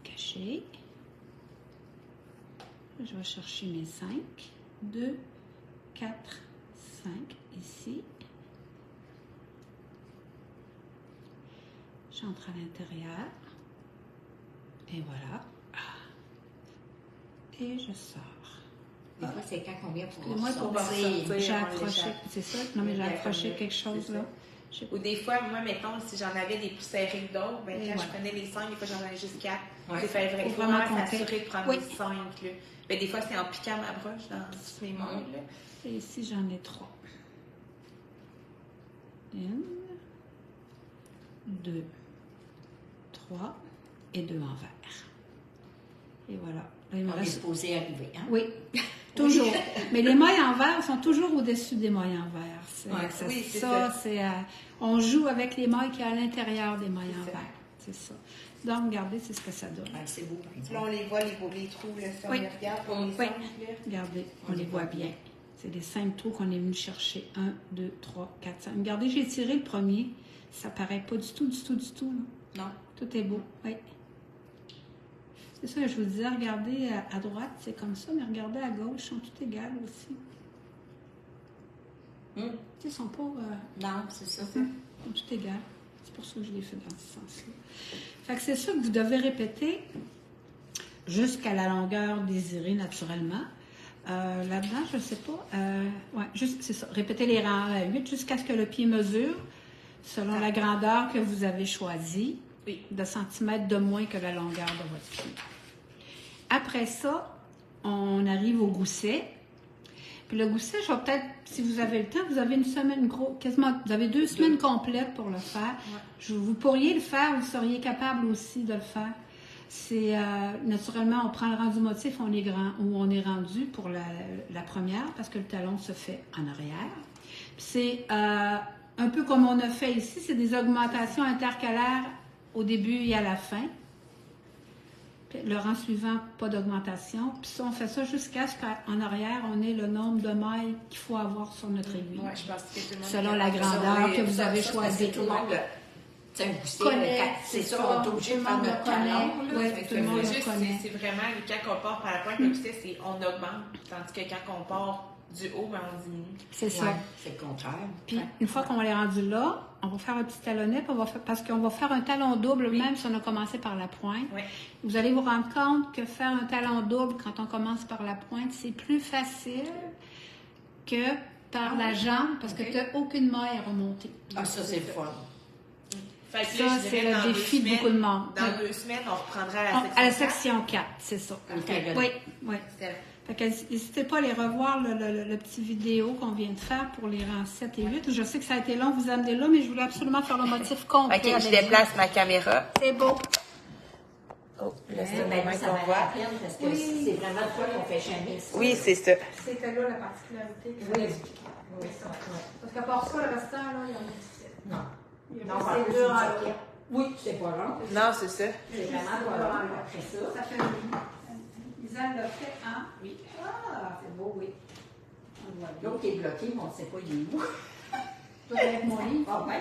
C: cachés. Je vais chercher mes 5. 2, 4, 5 ici. J'entre à l'intérieur. Et voilà. Et je sors.
B: Des fois, c'est quand on vient pour
C: Moi, pour
A: sortir,
C: j'ai
A: on
C: accroché,
A: l'échappe.
C: c'est ça? Non, mais j'ai accroché quelque chose
A: C'est
C: là.
A: Ou des fois, moi, mettons, si j'en avais des plus serrés que d'autres, ben,
C: Et
A: quand
C: voilà.
A: je prenais les 5, des fois, j'en avais juste 4.
B: Ouais.
A: C'est fait
C: Faut
A: vraiment
C: vraiment compter.
A: s'assurer de prendre
C: Oui.
A: les 5. Là. Ben, des fois, c'est en piquant ma broche dans toutes mes mains. Là.
C: Et ici, j'en ai 3. 1, 2, 3 et 2 envers. Et voilà. Là, il me
B: On est
C: reste...
B: supposé arriver. Hein?
C: Oui, toujours. Mais les mailles en vert sont toujours au-dessus des mailles en vert.
B: Ouais,
A: oui, c'est
C: ça.
A: ça.
C: On joue avec les mailles qui sont à l'intérieur des mailles en
A: C'est ça.
C: vert. C'est ça. Donc, regardez, c'est ce que ça donne.
B: Ouais, c'est beau. par exemple.
A: Là, on les voit, les trous, là, si on
C: Oui.
A: les regarde, pour les
C: Oui.
A: 5. Là.
C: Regardez, on les voit bien. C'est les 5 trous qu'on est venu chercher. 1, 2, 3, 4, 5. Regardez, j'ai tiré le premier. Ça paraît pas du tout, du tout, du tout. Là.
B: Non.
C: Tout est beau. Oui. C'est ça, je vous disais, regardez à droite, c'est comme ça, mais regardez à gauche, ils sont tout égales aussi. Tu sais, ils sont pas...
B: Non, c'est ça.
C: Ils sont tout égales. C'est pour ça que je l'ai fait dans ce sens-là. Fait que c'est ça que vous devez répéter jusqu'à la longueur désirée naturellement. Là-dedans, je ne sais pas. Ouais, juste, c'est ça. Répétez les rangs 8 jusqu'à ce que le pied mesure, selon la grandeur que vous avez choisie, de centimètres de moins que la longueur de votre pied. Après ça, on arrive au gousset. Puis le gousset, je vais peut-être, si vous avez le temps, vous avez une semaine, quasiment, vous avez 2 semaines complètes pour le faire. Ouais. Vous pourriez le faire, vous seriez capable aussi de le faire. C'est, naturellement, on prend le rendu motif, on est rendu pour la première, parce que le talon se fait en arrière. Puis c'est un peu comme on a fait ici, c'est des augmentations intercalaires au début et à la fin. Puis le rang suivant, pas d'augmentation. Puis ça, on fait ça jusqu'à ce qu'en arrière, on ait le nombre de mailles qu'il faut avoir sur notre aiguille.
A: Oui, je pense que tout le monde
C: selon la grandeur que vous avez choisie.
B: Tout le monde c'est un gousset, c'est ça, on est obligé de faire notre talon.
C: Oui, tout le monde le connaît.
A: C'est vraiment, quand on part par la pointe, le gousset, c'est on augmente, tandis que quand on part du haut, ben, on diminue.
C: C'est ça.
B: C'est le contraire.
C: Puis, une fois qu'on est rendu là, on va faire un petit talonnet, parce qu'on va faire un talon double, même si on a commencé par la pointe.
A: Oui.
C: Vous allez vous rendre compte que faire un talon double quand on commence par la pointe, c'est plus facile que par la jambe, parce que tu n'as aucune maille à remonter.
B: Ah, ça, c'est le fun.
A: Fait que
C: ça,
A: là,
C: c'est le défi de beaucoup de monde.
A: Dans 2 semaines, on reprendra
C: à la section 4, c'est ça.
B: Okay.
C: Oui. Fait que n'hésitez pas à aller revoir le petit vidéo qu'on vient de faire pour les rangs 7 et 8. Je sais que ça a été long, vous amener là, mais je voulais absolument faire le motif complet.
A: OK, je déplace ma caméra.
C: C'est beau.
A: Oh, là,
B: ça valait la peine parce que c'est vraiment de quoi qu'on fait jamais.
A: Oui, c'est ça.
C: C'était là la particularité que
B: Oui, ça.
C: Parce qu'à part ça, le restant, là, il y en a difficile.
B: Non.
C: Non, c'est dur à l'eau.
B: Oui, c'est pas long.
A: Non, c'est ça.
B: C'est vraiment pas long après ça.
C: Ça fait Lisanne l'a fait, hein?
B: Oui.
C: Ah, c'est beau, oui.
B: L'autre est bloqué, mais on ne sait pas il est où.
C: Toi, avec mon livre.
B: Ah ouais?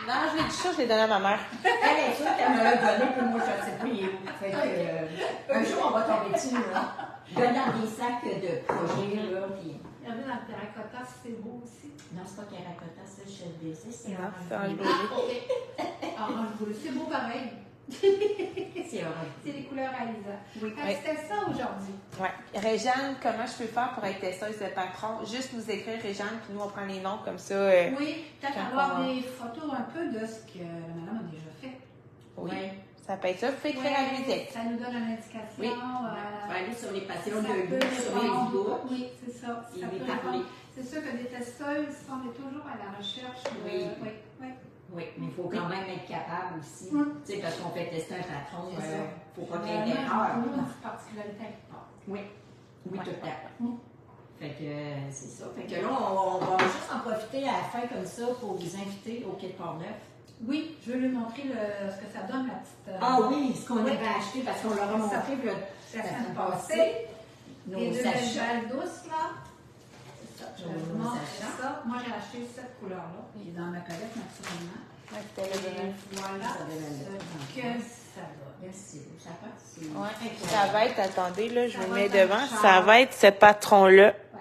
A: Non, je l'ai dit ça, je l'ai donné à ma mère.
B: Elle est sûre qu'elle me l'a donné, puis moi, je ne sais pas il est où. Fait que, un jour, on va tomber dessus, là. Donnant des sacs de projets, là, puis...
C: Regardez dans le terracotta, c'est beau aussi.
B: Non, c'est pas terracotta, ça, je le baiser, c'est
A: orange bleu.
C: Orange bleu, c'est beau pareil.
B: C'est orange.
C: C'est les couleurs à Lisa.
A: Oui.
C: C'était ça aujourd'hui.
A: Oui. Réjeanne, comment je peux faire pour être testeuse de patron? Juste nous écrire, Réjeanne, puis nous, on prend les noms comme ça.
C: Oui, peut-être avoir des photos un peu de ce que la madame a déjà fait.
A: Oui. Ça peut être ça. Vous pouvez écrire à visite.
C: Ça nous donne une indication.
B: Oui. On va aller sur les passions
C: Ça
B: de
C: peut
B: goût, sur les
C: répondre.
B: vidéos.
C: Oui, c'est ça.
B: Et
C: Ça
B: les
C: peut
B: parler.
C: répondre. C'est sûr que des testeuses, on est toujours à la recherche de...
B: Oui.
C: Oui.
B: Oui, mais il faut quand même être capable aussi. Tu sais, parce qu'on fait tester un patron, il ne faut pas qu'il y ait
C: Vraiment,
B: d'erreur.
C: une petite particularité.
B: Oui, oui, tout à fait.
C: Mm.
B: Fait que c'est ça. Fait que là, on va juste en profiter à la fin comme ça pour vous inviter au Quai de Port-Neuf.
C: Oui, je vais lui montrer ce que ça donne, la petite...
B: Ah oui, ce qu'on avait acheté parce qu'on l'aura montré
C: la semaine passée.
B: Nos
C: Les deux
B: achats.
C: belles douces, là. C'est ça, je vais vous
B: Nos
C: montrer
B: achats.
C: ça. Moi, j'ai acheté cette couleur-là, qui est dans ma palette, naturellement.
A: Ouais, c'était le
C: Et
A: demain.
C: voilà
B: Ça donne
C: ce que ça donne.
B: Merci. Ça passe.
A: Ouais. Ça va être, attendez, là, je
C: Ça
A: vous
C: va
A: mets
C: être un
A: devant.
C: char.
A: Ça va être ce patron-là,
C: Ouais.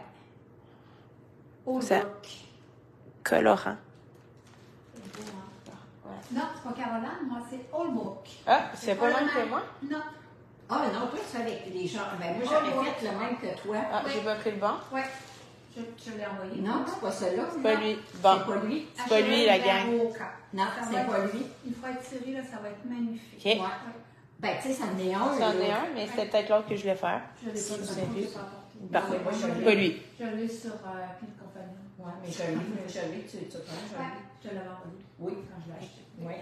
C: Au
A: Ça-
C: look.
A: colorant.
C: C'est beau, hein? Non, c'est pas Caroline, moi, c'est Allbook.
A: Ah, c'est pas le même que moi?
C: Non.
B: Ah, mais non, toi, tu fais avec les gens. Ben, moi, j'aurais fait le même que toi.
A: Ah, j'ai pas pris le bon.
C: Ouais. Je l'ai envoyé.
B: Non, c'est pas celui-là.
A: C'est pas lui. Bon.
B: C'est pas lui.
A: C'est pas lui, la gang.
B: Non,
C: Ça
B: c'est
C: va
B: pas
C: être-
B: lui.
C: Une fois étiré, là, ça va être magnifique.
A: OK.
B: Ouais.
C: Ouais.
B: Ben, tu sais, ça en est un.
A: C'en
B: là.
A: est un, mais c'était peut-être l'autre que je voulais faire.
C: Je l'ai
A: Si
C: pas
A: vous
C: sur-
A: avez vu.
C: j'ai pas apporté.
A: Bon,
B: Ouais, moi, je l'ai.
A: pas lui.
C: Je l'ai sur Pile Compagnie.
B: Ouais, mais je l'ai, tu prends, je
C: Ouais,
B: l'ai.
C: je l'avais envoyé
B: Oui.
C: quand je l'ai acheté.
B: Oui.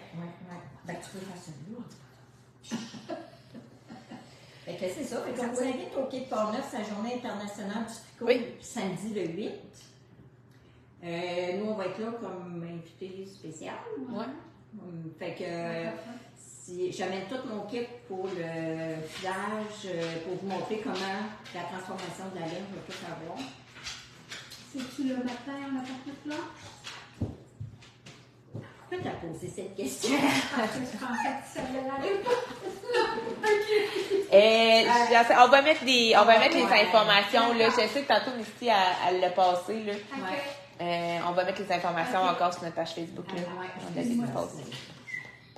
B: Ben, tu peux faire celui-là. Fait que c'est ça. Fait qu'on vous invite au Quai de Port-Neuf, sa journée internationale du tricot,
A: Oui.
B: samedi le 8. Nous, on va être là comme invité spécial.
A: Ouais.
B: Fait que si j'amène tout mon kit pour le filage, pour vous montrer comment la transformation de la laine va tout avoir.
C: C'est-tu le matin, on apporte tout là?
B: Pourquoi tu as posé cette question?
C: Parce que je pensais que ça allait la réponse.
A: On va mettre les
B: Ouais.
A: informations. Là. Je sais que tantôt, Misty, elle l'a passé. Là.
C: OK.
A: On va mettre les informations encore sur notre page Facebook. Là.
B: Ah, ouais.
A: On a des posts.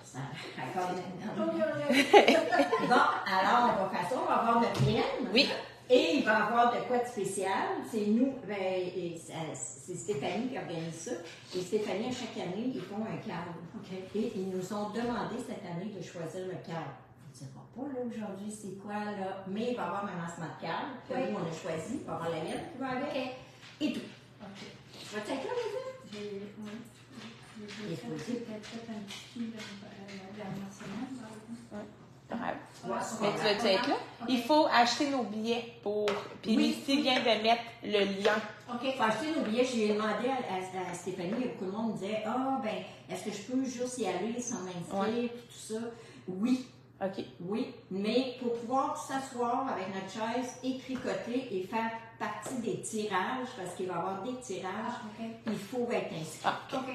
B: Ça raconte maintenant. Bon, alors, on va faire ça. On va avoir notre mienne.
A: Oui.
B: Et il va y avoir de quoi de spécial. C'est nous, c'est Stéphanie qui organise ça. Et Stéphanie, à chaque année, ils font un cadre. Et ils nous ont demandé cette année de choisir le cadre. Je ne sais pas là aujourd'hui c'est quoi là, mais il va y avoir un lancement de cadre que nous on a choisi. Il va y avoir la mienne qui va avec. Et tout.
C: OK.
B: Tu vas être là, les
C: J'ai peut-être un petit fil la dernière semaine, par exemple.
A: Mais tu vas être là? Il faut acheter nos billets pour. Puis Misty vient de mettre le lien.
B: OK, il faut acheter nos billets. J'ai demandé à Stéphanie, il y a beaucoup de monde qui disait est-ce que je peux juste y aller sans m'inscrire, puis tout ça? Oui.
A: OK.
B: Oui, mais pour pouvoir s'asseoir avec notre chaise et tricoter et faire partie des tirages, parce qu'il va y avoir des tirages, il faut être inscrit.
C: OK.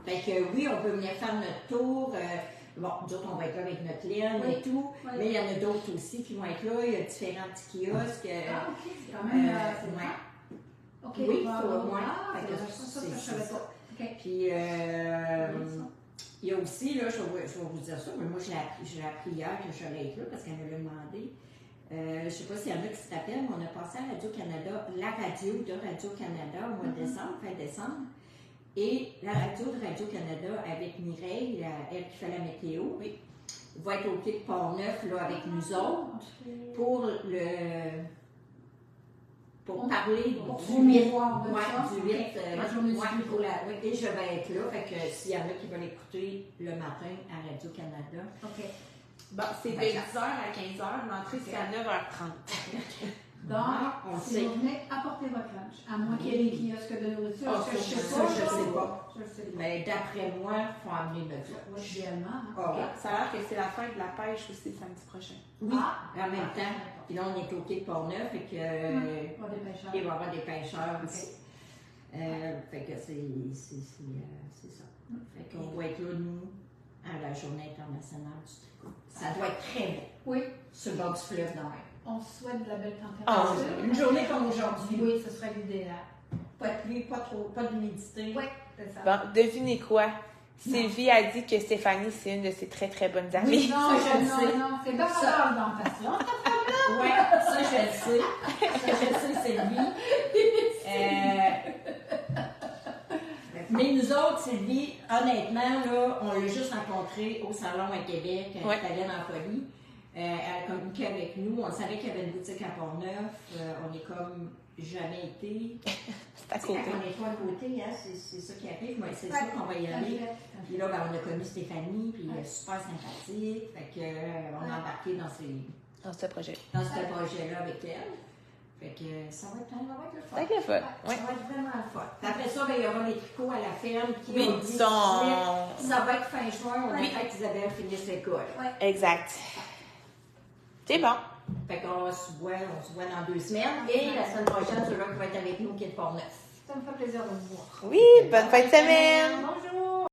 B: Fait que oui, on peut venir faire notre tour. Bon, d'autres, on va être là avec notre laine et tout.
C: Oui.
B: Mais il y en a d'autres aussi qui vont être là. Il y a différents petits kiosques.
C: OK, c'est quand même... OK,
B: oui,
C: on va
B: pour
C: voir.
B: moi.
C: Ça, je savais pas. OK.
B: Puis, il y a aussi, là, je vais vous dire ça, mais moi, je l'ai appris hier que j'allais être là parce qu'elle me l'a demandé. Je ne sais pas s'il y en a qui se rappellent, mais on a passé à Radio-Canada, la radio de Radio-Canada au mois de décembre, fin décembre. Et la radio de Radio-Canada avec Mireille, elle qui fait la météo, va être au quai de Port-Neuf là, avec nous autres pour parler du 8. Et je vais être là. Fait que s'il y en a qui veulent écouter le matin à Radio-Canada.
C: OK.
A: Bon, c'est de 10h à 15h. L'entrée, c'est à 9h30.
C: Donc, si vous venez, apportez votre lunch. À moins qu'il y ait des kiosques de nourriture.
B: Je sais pas.
C: Je sais pas.
B: Mais d'après moi, il faut amener notre lunch.
C: Idéalement.
A: Ça a l'air que c'est la fin de la pêche aussi samedi prochain.
B: Oui, en même temps. Puis là, on est au quai de Port-Neuf et que il va y avoir des pêcheurs aussi. Fait que c'est ça. Fait qu'on va être là, nous, à la Journée internationale du tricot. Ça doit être très beau.
C: Oui.
B: Sur le bord du fleuve d'Orient.
C: On souhaite de la belle température.
B: Une journée comme aujourd'hui.
C: Oui, ce serait l'idéal.
B: Pas de pluie, pas d'humidité.
C: Oui, c'est ça.
A: Bon, devinez quoi? Sylvie a dit que Stéphanie, c'est une de ses très, très bonnes amies.
C: Oui, non,
B: ça, je le sais.
C: non, c'est dans l'orientation.
B: Oui, ça, je le sais. Sylvie. Mais nous autres, Sylvie, honnêtement, là, on l'a juste rencontrée au salon à Québec, à Italienne en folie. Elle a communiqué avec nous. On savait qu'il y avait une boutique à Port-Neuf. On est comme jamais été.
A: C'est à côté.
B: Quand on est pas à côté, hein, c'est ça qui arrive. Moi, c'est sûr qu'on va y aller. Puis là, on a connu Stéphanie, puis elle est super sympathique. Fait que, on a embarqué dans ce projet-là avec elle. Fait que ça va être le fun.
A: Ça va être le fun.
B: Ça va être vraiment le fun. Puis après ça, il y aura les tricots à la ferme qui
A: Oui,
B: dit
A: ça
B: va être fin juin, on attend qu'Isabelle finisse l'école.
A: Exact. C'est bon.
B: Fait qu'on se voit dans 2 semaines. Et la semaine prochaine, celui-là qui va être avec nous qui est de Port-Neuf.
C: Ça me fait plaisir de vous voir.
A: Oui, bonne fin de semaine.
C: Bonjour.